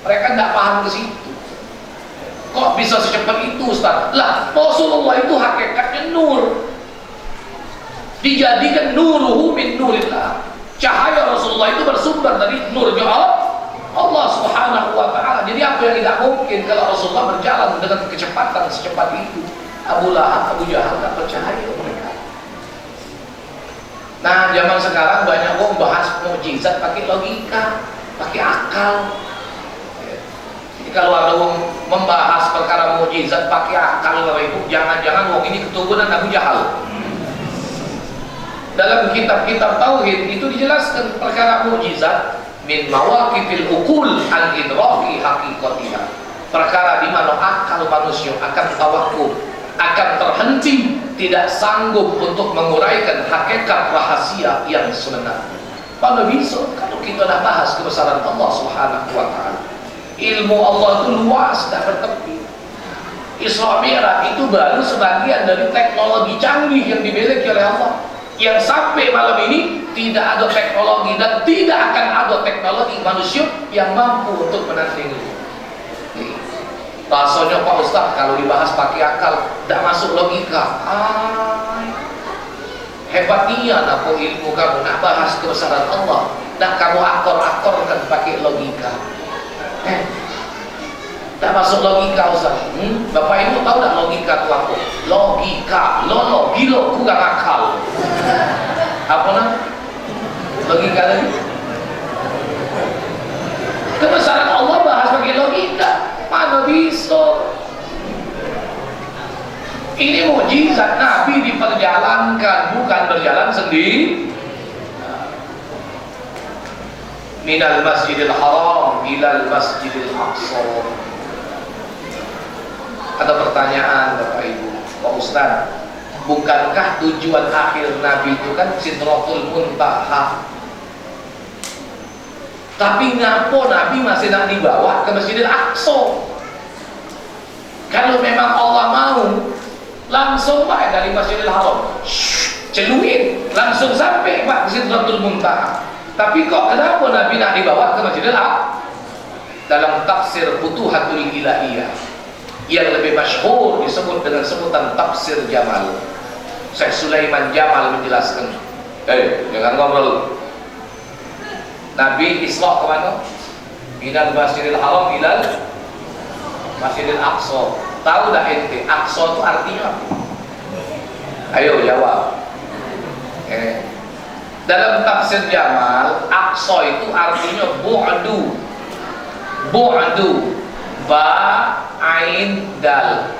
Mereka tidak paham ke situ. Kok bisa secepat itu, Ustaz? Lah, Rasulullah itu hakikatnya nur. Dijadikan nuruhu min nurillah. Cahaya Rasulullah itu bersumber dari nurnya Allah Subhanahu wa ta'ala. Jadi apa yang tidak mungkin kalau Rasulullah berjalan dengan kecepatan secepat itu? Abu Lahab, Abu Jahal tidak percaya mereka. Nah, zaman sekarang banyak orang bahas mukjizat pakai logika, pakai akal. Jadi kalau ada orang membahas perkara mukjizat pakai akal, Bapak Ibu, jangan-jangan orang ini keturunan Abu Jahal. Dalam kitab-kitab tauhid itu dijelaskan perkara mukjizat min mawaqifil uqul an idraki haqiqatiha. Perkara di mana akal manusia akan tawakuf, akan terhenti, tidak sanggup untuk menguraikan hakikat rahasia yang sebenarnya. Mana bisa kalau kita dah bahas kebesaran Allah Subhanahu wa ta'ala. Ilmu Allah itu luas dan bertepi. Isra Mi'raj itu baru sebagian dari teknologi canggih yang dimiliki oleh Allah. Yang sampai malam ini tidak ada teknologi dan tidak akan ada teknologi manusia yang mampu untuk menandingi. Rasanya Pak Ustaz kalau dibahas pakai akal tidak masuk logika. Hebatnya apa ilmu kamu nak bahas kebesaran Allah, nak kamu akor-akorkan pakai logika. Tak masuk logika, Ustaz. Bapak Ibu tahu tak logika itu apa? Logika, gilo, kurang akal. Apa nak? Logika tadi? Kebesaran Allah bahas pakai logika. Mana bisa? Ini mukjizat Nabi diperjalankan, bukan berjalan sendiri. Minal Masjidil Haram ilal Masjidil Aqsa. Ada pertanyaan Bapak Ibu, Pak Ustaz, bukankah tujuan akhir Nabi itu kan Sidratul Muntaha? Tapi ngapo Nabi masih nak dibawa ke Masjidil Aqsa? Kalau memang Allah mau, langsung Pak dari Masjidil Haram, celuin, langsung sampai Pak ke Sidratul Muntaha. Tapi kok kenapa Nabi nak dibawa ke Masjidil Aqsa? Dalam tafsir Futuhatul Ilahiyah yang lebih masyhur disebut dengan sebutan tafsir Jamal, Syekh Sulaiman Jamal menjelaskan, jangan ngobrol. Nabi Isra ke mana? Minal Masjidil Haram ilal Masjidil Aqsa. Tahu dah ente Aqsa itu artinya apa? Ayo jawab. Dalam tafsir Jamal, Aqsa itu artinya bu'du, ba ain dal.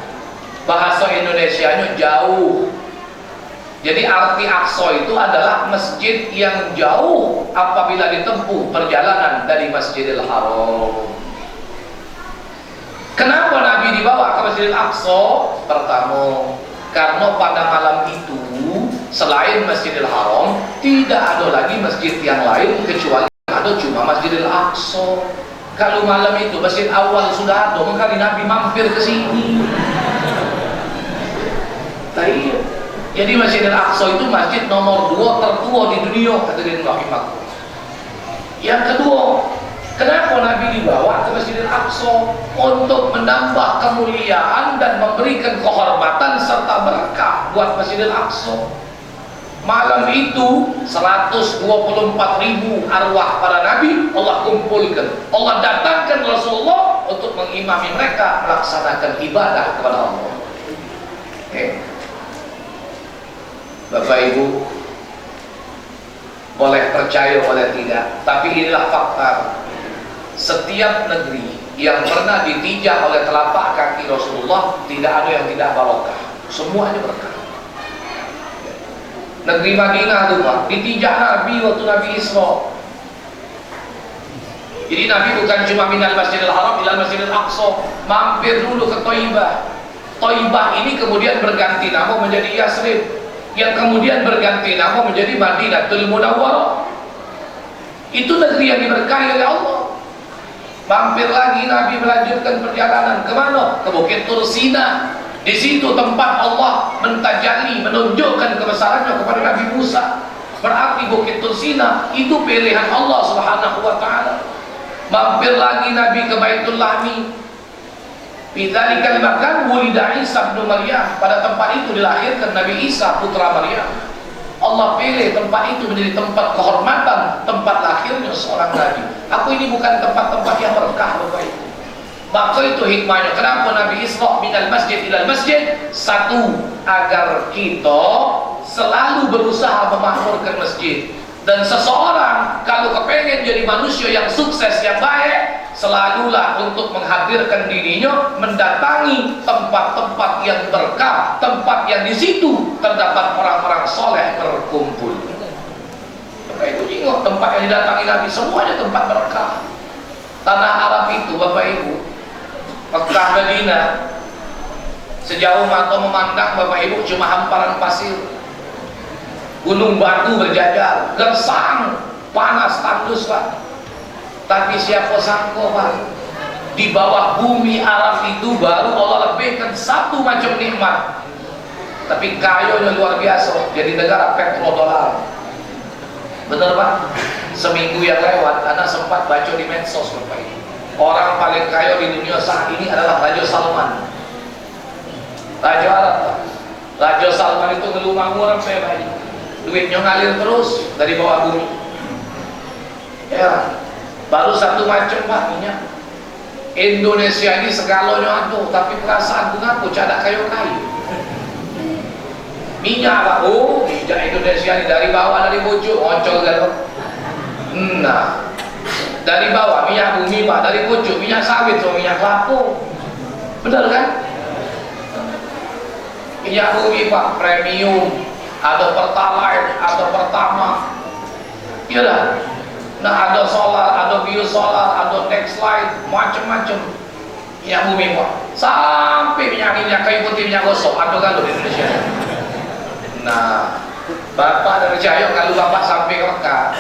Bahasa Indonesianya jauh. Jadi arti Aqsa itu adalah masjid yang jauh apabila ditempuh perjalanan dari Masjidil Haram. Kenapa Nabi dibawa ke Masjidil Aqsa? Pertama, karena pada malam itu selain Masjidil Haram tidak ada lagi masjid yang lain kecuali ada cuma Masjidil Aqsa. Kalau malam itu masjid awal sudah ada, maka Nabi mampir ke sini. Jadi Masjidil Aqsa itu masjid nomor 2 tertua di dunia, hadirin rahimakumullah. Yang kedua, kenapa Nabi dibawa ke Masjidil Aqsa? Untuk menambah kemuliaan dan memberikan kehormatan serta berkah buat Masjidil Aqsa. Malam itu 124.000 arwah para nabi Allah kumpulkan. Allah datangkan Rasulullah untuk mengimami mereka melaksanakan ibadah kepada Allah. Bapak Ibu boleh percaya boleh tidak, tapi inilah fakta. Setiap negeri yang pernah ditijak oleh telapak kaki Rasulullah tidak ada yang tidak barokah, semuanya berkah. Negeri Madinah itu Pak, ditijak Nabi waktu Nabi Isra. Jadi Nabi bukan cuma minal Masjidil Haram ilal Masjidil Aqsa, mampir dulu ke Thaibah. Thaibah ini kemudian berganti nama menjadi Yasrib, yang kemudian berganti nama menjadi Madinatul Munawwarah. Itu negeri yang diberkahi oleh Allah. Mampir lagi Nabi melanjutkan perjalanan kemana? Ke Bukit Tursina. Di situ tempat Allah mentajalli, menunjukkan kebesarannya kepada Nabi Musa. Berarti Bukit Tursina itu pilihan Allah Subhanahu wa taala. Mampir lagi Nabi ke Baitul Lahmi. Bidzalikal makan wulida Isa bin Maryam. Pada tempat itu dilahirkan Nabi Isa putra Maryam. Allah pilih tempat itu menjadi tempat kehormatan, tempat lahirnya seorang nabi. Aku ini bukan tempat-tempat yang berkah Bapak Ibu. Maka itu hikmahnya kenapa Nabi Isra minal masjid ilal masjid. Satu, agar kita selalu berusaha memakmurkan masjid. Dan seseorang kalau kepengen jadi manusia yang sukses, yang baik, selalulah untuk menghadirkan dirinya mendatangi tempat-tempat yang berkah, tempat yang di situ terdapat orang-orang soleh berkumpul. Bapak Ibu tengok tempat yang didatangi Nabi semuanya tempat berkah. Tanah Arab itu Bapak Ibu, Mekah, Madinah, sejauh mata memandang Bapak Ibu cuma hamparan pasir, gunung batu berjajar, gersang, panas tandus Pak. Tapi siapa sangka Pak, di bawah bumi Arab itu baru Allah lebihkan satu macam nikmat. Tapi kayanya luar biasa, jadi negara petrodolar. Benar Pak? Seminggu yang lewat, anak sempat baca di medsos Bapak Ibu. Orang paling kaya di dunia saat ini adalah Raja Salman. Raja Arab Pak. Raja Salman itu ngelumang orang saya Pak. Duitnya ngalir terus dari bawah bumi. Ya, baru satu macam Pak minyak. Indonesia ini segalanya ada, tapi perasaan aku cadak kayu-kayu. Minyak Pak, oh minyak Indonesia ini dari bawah, dari pucuk, oncol gitu. Nah, dari bawah minyak bumi Pak, dari pucuk minyak sawit, so minyak kelapa. Benar kan? Minyak bumi Pak, premium. Ada Pertalite, ada Pertama, iya lah. Nah ada solar, ada biosolar, ada Nextlight, macam-macam minyak bumi Pak. Sampai minyak kayu putih, minyak gosok, ada kalau di Indonesia. Nah, Bapak dari Cahyo kalau Bapak sampai ke Mekah,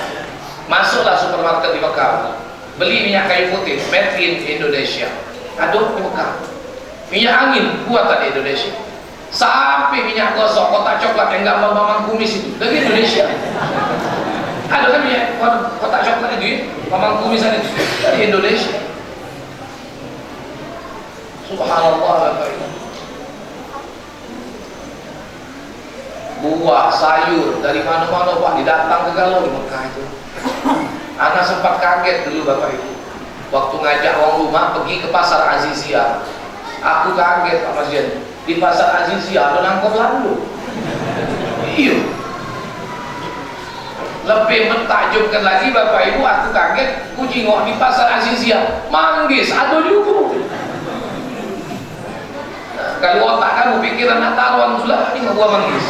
masuklah supermarket di Mekah, beli minyak kayu putih, made in Indonesia. Ada di Mekah. Minyak angin buatan di Indonesia. Sampai minyak gosok, kotak coklat yang gambar Mamang Kumis itu dari Indonesia. Ada kan minyak kotak coklat itu ya, Mamang Kumis itu dari Indonesia. Subhanallah Bapak Ibu. Buah, sayur dari mana-mana Pak didatang ke galau di Mekah itu. Anak sempat kaget dulu Bapak Ibu. Waktu ngajak orang rumah pergi ke pasar Azizia. Aku kaget Pak Mas Jen. Di pasar Azizia ada nangkop lalu. Iya. Lebih mentakjubkan lagi Bapak Ibu, aku kaget ku jingok di pasar Azizia manggis ada juga. Nah, kalau otak kamu pikiran nak taruhan sudah ini gua manggis.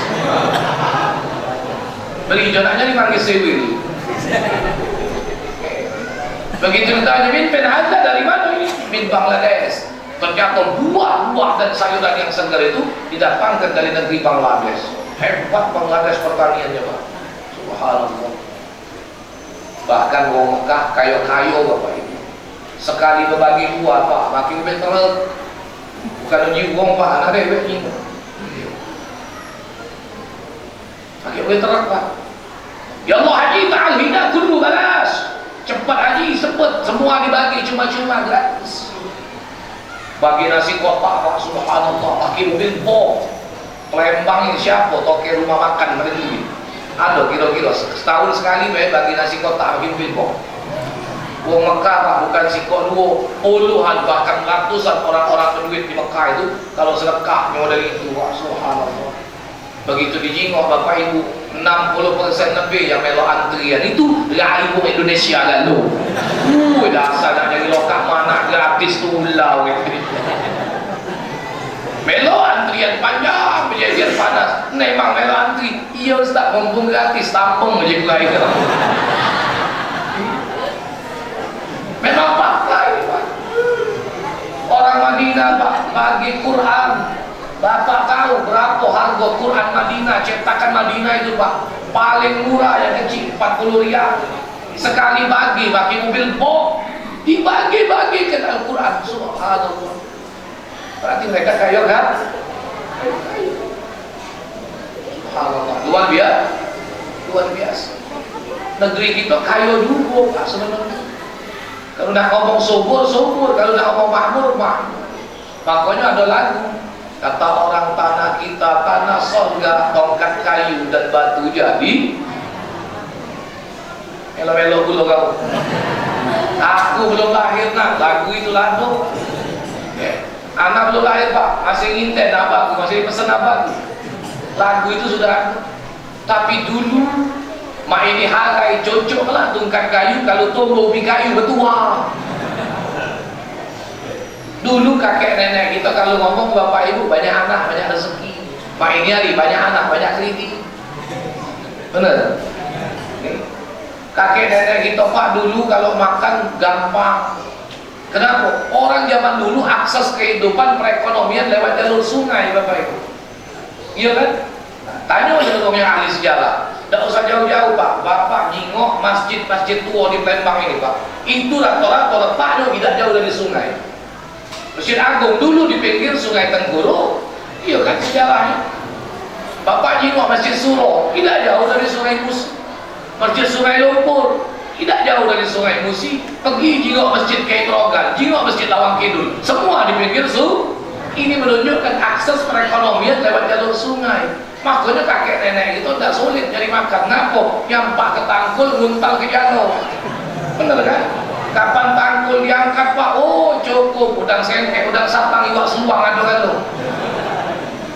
Beli jonanya di manggis sewil. Begitu ditanya min penhada dari mana ini? Min Bangladesh. Ternyata buah-buah dan sayuran yang segar itu didatangkan dari negeri Bangladesh. Hebat Bangladesh pertaniannya Pak. Subhanallah. Bahkan orang Mekah kayo-kayo Bapak Ibu. Sekali berbagi buah Pak, makin lebih terlalu. Bukan uji uang Pak, anak dewek ini. Makin lebih terlalu Pak. Ya Allah haji ta'al hina kullu balas. Cepat haji, sepet, semua dibagi cuma-cuma gratis. Bagi nasi kotak Pak, subhanallah, pakai mobil bom. Lembang ini siapa? Toke rumah makan mereka. Ada kira-kira setahun sekali bagi nasi kotak pakai mobil bom. Wong Mekah Pak, bukan sikok dua, puluhan bahkan ratusan orang-orang penduit di Mekah itu kalau sedekah model itu Pak, subhanallah. Begitu dijingok Bapak Ibu, 60% lebih yang melo antrian itu raibu Indonesia lalu. Dasar nak jadi lokak mana gratis. gratis tulau gitu. Melo antrian panjang, berjajar panas. Memang melo antri. Iya Ustaz, mumpung gratis, tampung aja kelai ke. Memang fakta ini Pak. Orang Madinah Pak, bagi Quran. Bapak tahu berapa harga Quran Madinah, cetakan Madinah itu Pak? Paling murah yang kecil, 40 riyal. Sekali bagi mobil box, dibagi-bagikan Al-Quran. Subhanallah. Berarti mereka kaya kan? Subhanallah. Luar biasa. Negeri kita kaya juga Pak sebenarnya. Kalau nak ngomong subur, kalau nak ngomong makmur. Makanya ada lagu. Kata orang tanah kita, tanah sorga, tongkat kayu dan batu jadi. Elo-elo dulu kau. Aku belum lahir nak, lagu itu lagu. Anak belum lahir Pak, masih nginten abang, masih pesen abang. Lagu itu sudah. Tapi dulu mak ini harai cocok lah tongkat kayu, kalau tumbuh ubi kayu bertua. Dulu kakek nenek kita kalau ngomong bapak ibu banyak anak banyak rezeki. Pak ini hari banyak anak banyak rezeki. Bener? Kakek nenek kita Pak dulu kalau makan gampang. Kenapa? Orang zaman dulu akses kehidupan perekonomian lewat jalur sungai bapak ibu. Iya kan? Tanya aja dong yang ahli sejarah. Tidak usah jauh-jauh Pak. Bapak nyingok masjid tua di Palembang ini Pak. Itu rata-rata letaknya tidak jauh dari sungai. Masjid Agung dulu di pinggir Sungai Tenggoro. Iya kan sejarahnya. Bapak jengok Masjid Suro, tidak jauh dari Sungai Musi. Masjid Sungai Lumpur, tidak jauh dari Sungai Musi. Pergi jengok Masjid Kiai Grogan, jengok Masjid Lawang Kidul, semua di pinggir Ini menunjukkan akses perekonomian lewat jalur sungai. Makanya kakek nenek itu tidak sulit nyari makan. Ngapo? Nyampak ke Tangkul, nguntal ke Jano. Bener kan? Kapan Tangkul diangkat Pak? Oh cukup, udang sengkek, udang sapang, iwak seluang ado-ado.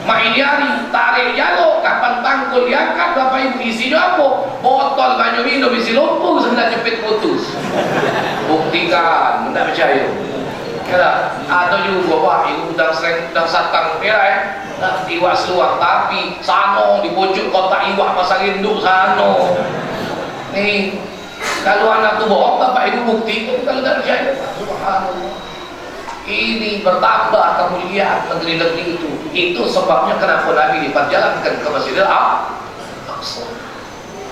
Mak ini hari tarik jalo, kapan Tangkul diangkat Bapak Ibu isinya apa? Botol banyu minum isi lumpur sebenarnya jepit putus. Buktikan, tidak percaya. Kira ada juga Pak, ibu udang sering, udang satang kira iwak seluang, tapi sano di pojok kotak iwak masa induk sano. Nih kalau anak itu bohong, Bapak Ibu bukti kalau tidak percaya. Subhanallah. Ini bertambah kemuliaan negeri-negeri itu. Itu sebabnya kenapa Nabi diperjalankan ke Masjidil Aqsa.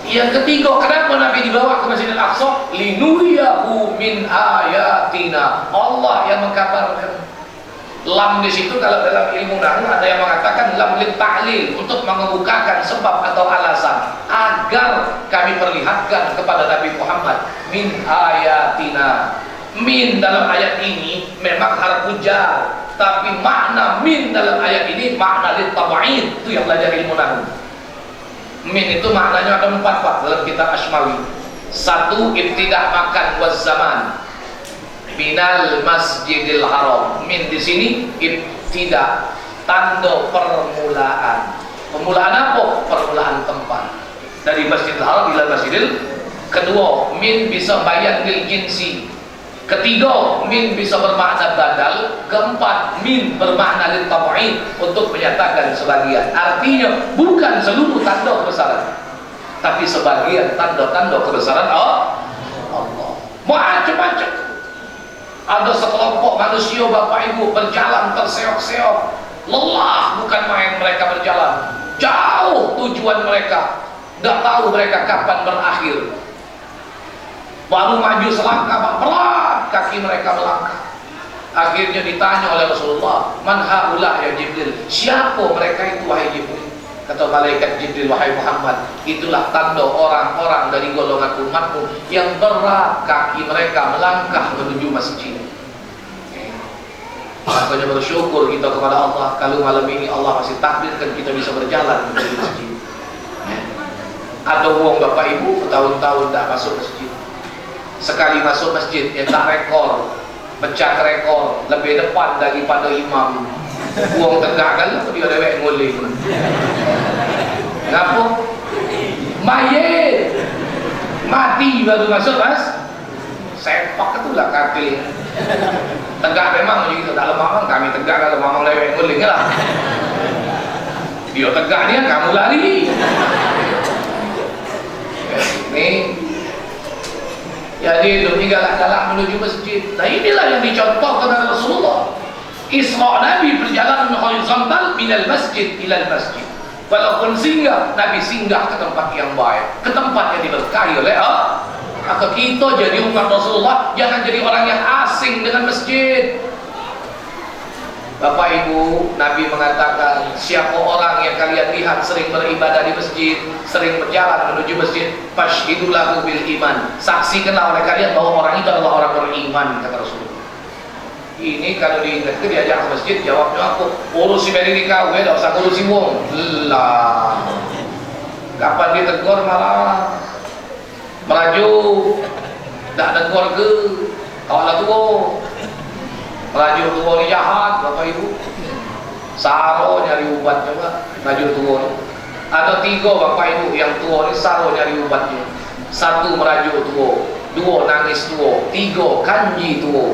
Yang ketiga, kenapa Nabi dibawa ke Masjidil Aqsa? Linuriyahu min ayatina. Allah yang mengkabarkan. Lam di situ kalau dalam ilmu nahwu ada yang mengatakan lam lil ta'lil, untuk mengemukakan sebab atau alasan agar kami perlihatkan kepada Nabi Muhammad min ayatina. Min dalam ayat ini memang harfu jar, tapi makna min dalam ayat ini makna lit tab'id. Itu yang belajar ilmu nahwu. Min itu maknanya ada 4 Pak dalam kitab Asmawi. 1 ibtidah makan waz zaman. Minal Masjidil Haram. Min di sini ibtidah, tanda permulaan. Permulaan apa? Permulaan tempat. Dari Masjidil Haram ila Masjidil. Kedua, min bisa bayan lil jinsi. Ketiga, min bisa bermakna badal. Keempat, min bermakna lil tab'id, untuk menyatakan sebagian. Artinya bukan seluruh tanda kebesaran, tapi sebagian tanda-tanda kebesaran Allah. Macam-macam. Ada sekelompok manusia Bapak Ibu berjalan terseok-seok, lelah bukan main mereka berjalan, jauh tujuan mereka, tidak tahu mereka kapan berakhir. Baru maju selangkah, pelan kaki mereka melangkah. Akhirnya ditanya oleh Rasulullah, man haula ya Jibril, siapa mereka itu wahai Jibril? Kata malaikat Jibril, wahai Muhammad, itulah tanda orang-orang dari golongan umatmu yang berat kaki mereka melangkah menuju masjid. Makanya bersyukur kita kepada Allah kalau malam ini Allah masih takdirkan kita bisa berjalan menuju masjid. Ada uang Bapak Ibu bertahun-tahun tak masuk masjid. Sekali masuk masjid, tak rekor, pecah rekor, lebih depan daripada imam. Uang tegak kan dia dewek nguling. Ngapa? Mayit mati baru masuk sepak itulah kaki. Tegak memang begitu, tak lemah kami tegak kalau mamang lewek guling lah. Dia tegak dia, kamu lari. Ini jadi itu tinggal galak menuju masjid. Nah inilah yang dicontohkan oleh Rasulullah. Isra Nabi perjalanan horizontal minal masjid ilal masjid. Walaupun singgah, Nabi singgah ke tempat yang baik, ke tempat yang diberkahi oleh Allah. Maka kita jadi umat Rasulullah, jangan jadi orang yang asing dengan masjid. Bapak Ibu, Nabi mengatakan, siapa orang yang kalian lihat sering beribadah di masjid, sering berjalan menuju masjid, fashhidu lahu bil iman, saksikanlah oleh kalian bahwa orang itu adalah orang beriman, kata Rasulullah. Ini kalau diingatkan diajak ke masjid, jawabnya apa? Urusi beri kau, tak usah urusi wong. Lah, kapan dia tegur malah melaju, tak tegur ke? Kau lah tua, melaju tua ni jahat, Bapak Ibu. Saro nyari ubat coba, melaju tua. Ada 3 Bapak Ibu yang tua ni saro nyari ubatnya. 1 merajuk tua, 2 nangis tua, 3 kanji tua.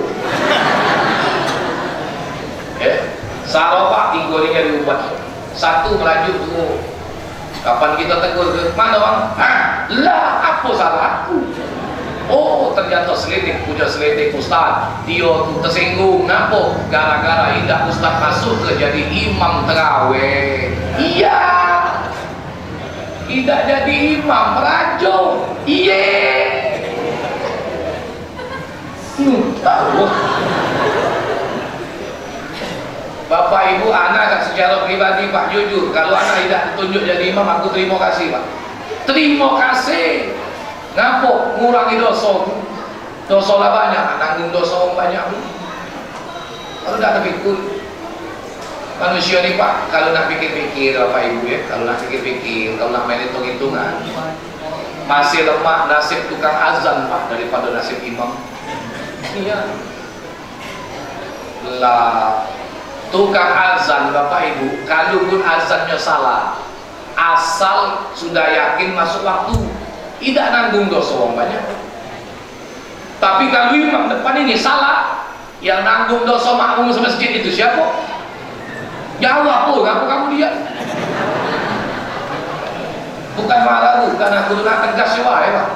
Saro Pak, 3 ni nyari ubat. 1 merajuk tua. Kapan kita tegur ke mana bang? Lah apa salah aku? Oh ternyata selidik, puja selidik Ustaz. Dia tu tersinggung. Kenapa? Gara-gara indah Ustaz masuk ke jadi imam terawih. Iya. Tidak jadi imam merajuk. Iya. Tahu. Bapak Ibu, anak secara pribadi Pak jujur, kalau anak tidak ditunjuk jadi imam, aku terima kasih Pak. Terima kasih. Ngapa? Ngurangi dosa. Dosa lah banyak, nanggung dosa banyak. Kalau tidak terpikir, manusia ni Pak, kalau nak pikir-pikir Bapak Ibu ya, kalau nak pikir-pikir, kalau nak main hitung-hitungan, masih lemah nasib tukang azan Pak daripada nasib imam. Iya. Lah. Tukang azan Bapak Ibu, kalaupun azannya salah, asal sudah yakin masuk waktu, tidak nanggung dosa orang banyak. Tapi kalau imam depan ini salah, yang nanggung dosa makmum semasjid itu siapa? Jawab pun, kamu dia. Bukan marah lu, karena aku nak tegas ya Pak.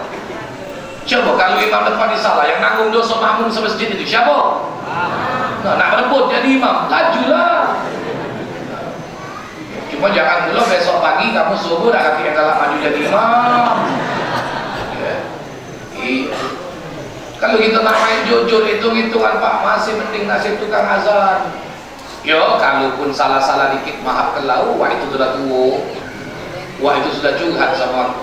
Coba kalau imam depan ini salah, yang nanggung dosa makmum semasjid itu siapa? Nah, nak berebut jadi imam, lajulah. Cuma jangan dulu besok pagi kamu subuh dah kaki yang galak maju jadi imam. Ya. Kalau kita nak main jujur hitung-hitungan Pak, masih mending nasib tukang azan. Yo, kalaupun salah-salah dikit maaf kelau, wah itu sudah tua. Wah itu sudah curhat sama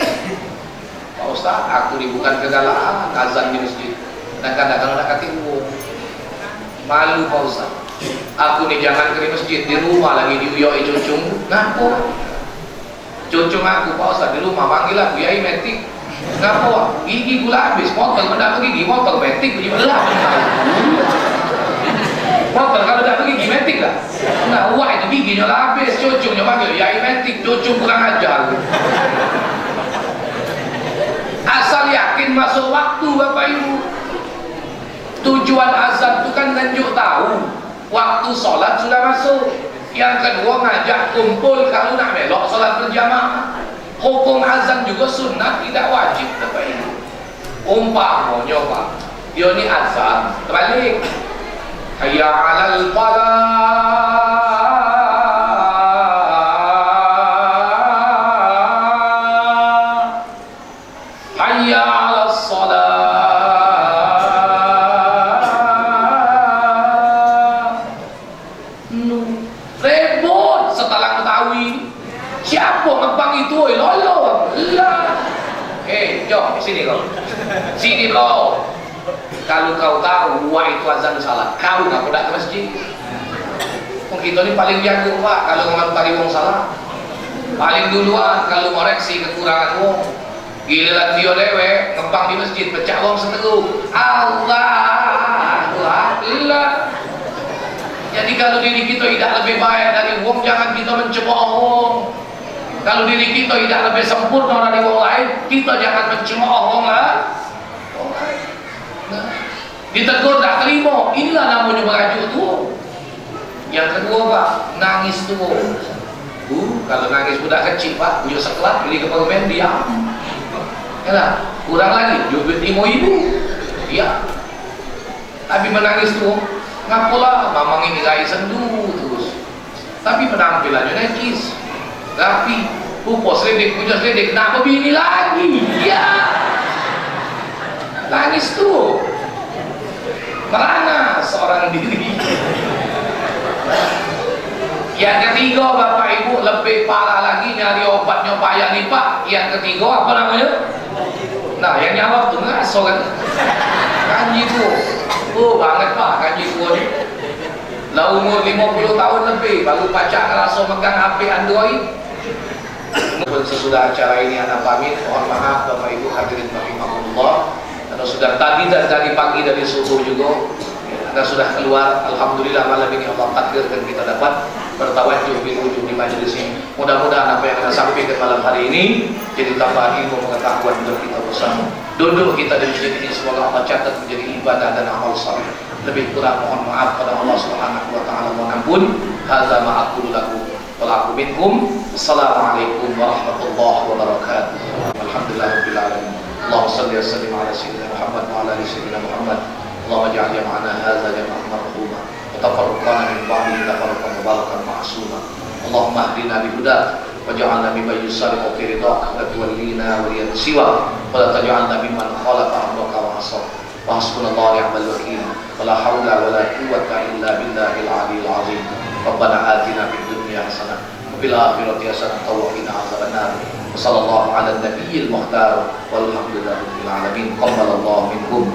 Pak Ustaz, aku bukan kegalakan azan di masjid. Dan kadang-kadang nak kaki malu Pak Ustaz. Aku ni jangan ke masjid, di rumah lagi diuyoi cucung. Ngapa? Cucung aku Pak Ustaz di rumah panggil aku Yai Metik. Ngapa? Gigi gula habis, potong benda gigi, potong metik punya belah. Potong kalau tak gigi metik lah. Nah, wah itu giginya lah habis, cucungnya panggil Yai Metik, cucung kurang ajar. Asal yakin masuk waktu Bapak Ibu. Tujuan azan itu kan tunjuk tahu waktu sholat sudah masuk. Yang kedua ngajak kumpul kalau nak melok sholat berjamaah. Hukum azan juga sunnah, tidak wajib Bapak Ibu. Umpamanya Pak, dia ni azan terbalik, hayya 'alal falah, hayya 'alas shalah. Siapa ngepang itu? Lolo. Lah. Jom sini kau. Sini kau. Kalau kau tahu wah itu azan salah, kau nak ke masjid. Kita ni paling jago Pak kalau ngomentari wong salah. Paling duluan kalau koreksi kekurangan wong. Giliran dia lewe ngepang di masjid pecah wong seteru. Allahu Akbar. Jadi kalau diri kita tidak lebih baik dari wong, jangan kita mencemooh wong. Kalau diri kita tidak lebih sempurna dari wong lain, kita jangan mencemooh wong lain. Nah, Ditegur tak terima, inilah namanya merajuk tuh. Yang kedua Pak, nangis tuh. Kalau nangis budak kecil Pak, punya sekelat, beli ke permen, diam. Yalah, kurang lagi, jubit 5.000. Iya. Tapi menangis tuh, ngapalah mamang ini gaya sendu terus. Tapi penampilannya najis, rapi, pupo seledek, punya seledek, kenapa bini lagi? Iya. Nangis tuh, merana seorang diri. Yang ketiga Bapak Ibu, lebih parah lagi, nyari obatnya payah nih Pak. Yang ketiga apa namanya? Nah yang nyawab tuh ngaso kan, kanji tuh. Banget Pak kanji tuh nih. Lah umur 50 tahun lebih baru pacak ngerasa megang HP Android. Pun sesudah acara ini anak pamit, mohon maaf Bapak Ibu hadirin rahimahullah. Karena sudah tadi dan tadi pagi dari subuh juga Anda sudah keluar. Alhamdulillah malam ini Allah takdirkan kita dapat bertawajuh bil ujung di majelis ini. Mudah-mudahan apa yang Anda sampaikan malam hari ini jadi tambah ilmu pengetahuan untuk kita bersama. Duduk kita di masjid ini semoga Allah catat menjadi ibadah dan amal saleh. Lebih kurang mohon maaf pada Allah Subhanahu wa taala, mohon ampun. Hadza ma aqulu lakum wa lakum minkum. Assalamualaikum warahmatullahi wabarakatuh. Alhamdulillahirabbil alamin. Allahumma shalli wa sallim ala sayyidina Muhammad wa ala ali sayyidina Muhammad. Allahumma ij'al jam'ana hadza jam'an marhuma wa tafarraqana min ba'dihi tafarraqan mubarakan ma'suma. Allahumma hdina bihudak waj'alna mimman yusari'u fi ridhak wa tuwallina waliyan siwa wa la taj'alna mimman khalafa amraka wa asar. Wa hasbunallahu wa ni'mal wakeel. Wa la haula wa la quwwata illa billahil 'aliyyil 'azim. Rabbana atina fid dunya hasanah wa fil akhirati hasanah wa qina adzabannar. Wassallallahu ala nabiyil mukhtar walhamdulillahi alamin. Qabbalallahu minkum.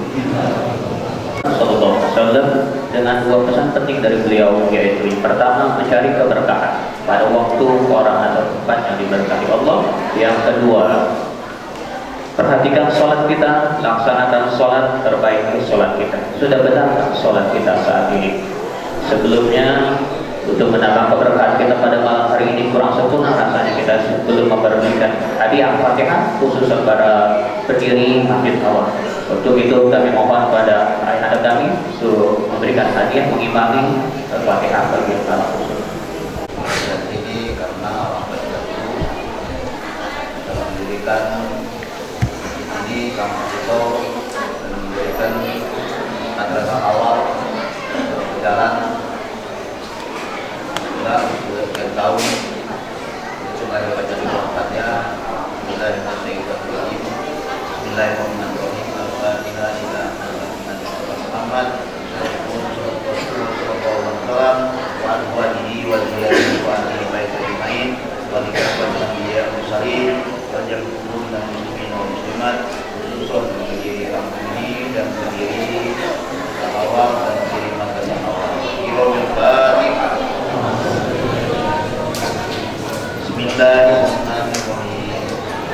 Sallallahu alaihi wasallam dengan dua pesan penting dari beliau, yaitu yang pertama mencari keberkahan pada waktu, orang atau tempat yang diberkahi Allah. Yang kedua, perhatikan sholat kita, laksanakan sholat, perbaiki sholat kita. Sudah benar sholat kita saat ini? Sebelumnya untuk menambah keberkahan kita pada malam hari ini kurang sempurna rasanya kita sebelum memberikan hadiah Al-Fatihah khusus kepada pendiri Masjid Awal. Untuk itu kami mohon pada ayah kami untuk memberikan hadiah mengimami Al-Fatihah bagi para khusus. Dan ini karena orang terdahulu dalam mendirikan ini kampus itu dan mendirikan madrasah awal berjalan sudah sekian tahun. Coba baca di waktunya. Bismillahirrahmanirrahim. Bismillahirrahmanirrahim. Al-Fatihah ila Muhammad wa azwajihi wa dzurriyyatihi wa ahli baiti ajma'in wa likafati anbiya'i mursalin wa jami'ul muslimin wal muslimat, khususan pendiri kampung ini dan pendiri awal dan pendiri madrasah awal. Al-Fatihah. Bismillahirrahmanirrahim.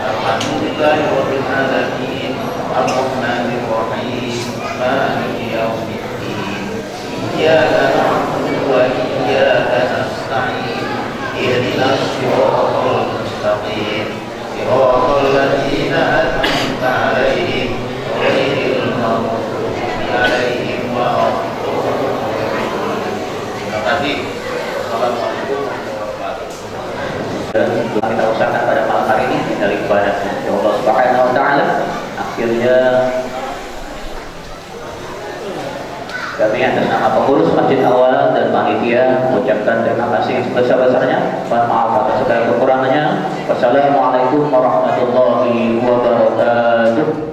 Alhamdulillahirabbil alamin. Ar-Rahmanir-Rahim. Maliki yaumiddin. Iyyaka na'budu wa iyyaka nasta'in. Ihdinas siratal mustaqim. Siratal ladzina an'amta 'alaihim ghairil maghdubi 'alaihim waladdallin. Terima kasih. Assalamualaikum warahmatullahi wabarakatuh. Dan kita usahakan pada malam hari ini dari ibadah Allah Subhanahu wa taala. Akhirnya kami atas nama pengurus Masjid Awal dan panitia mengucapkan terima kasih yang sebesar-besarnya. Mohon maaf atas segala kekurangannya. Wassalamualaikum warahmatullahi wabarakatuh.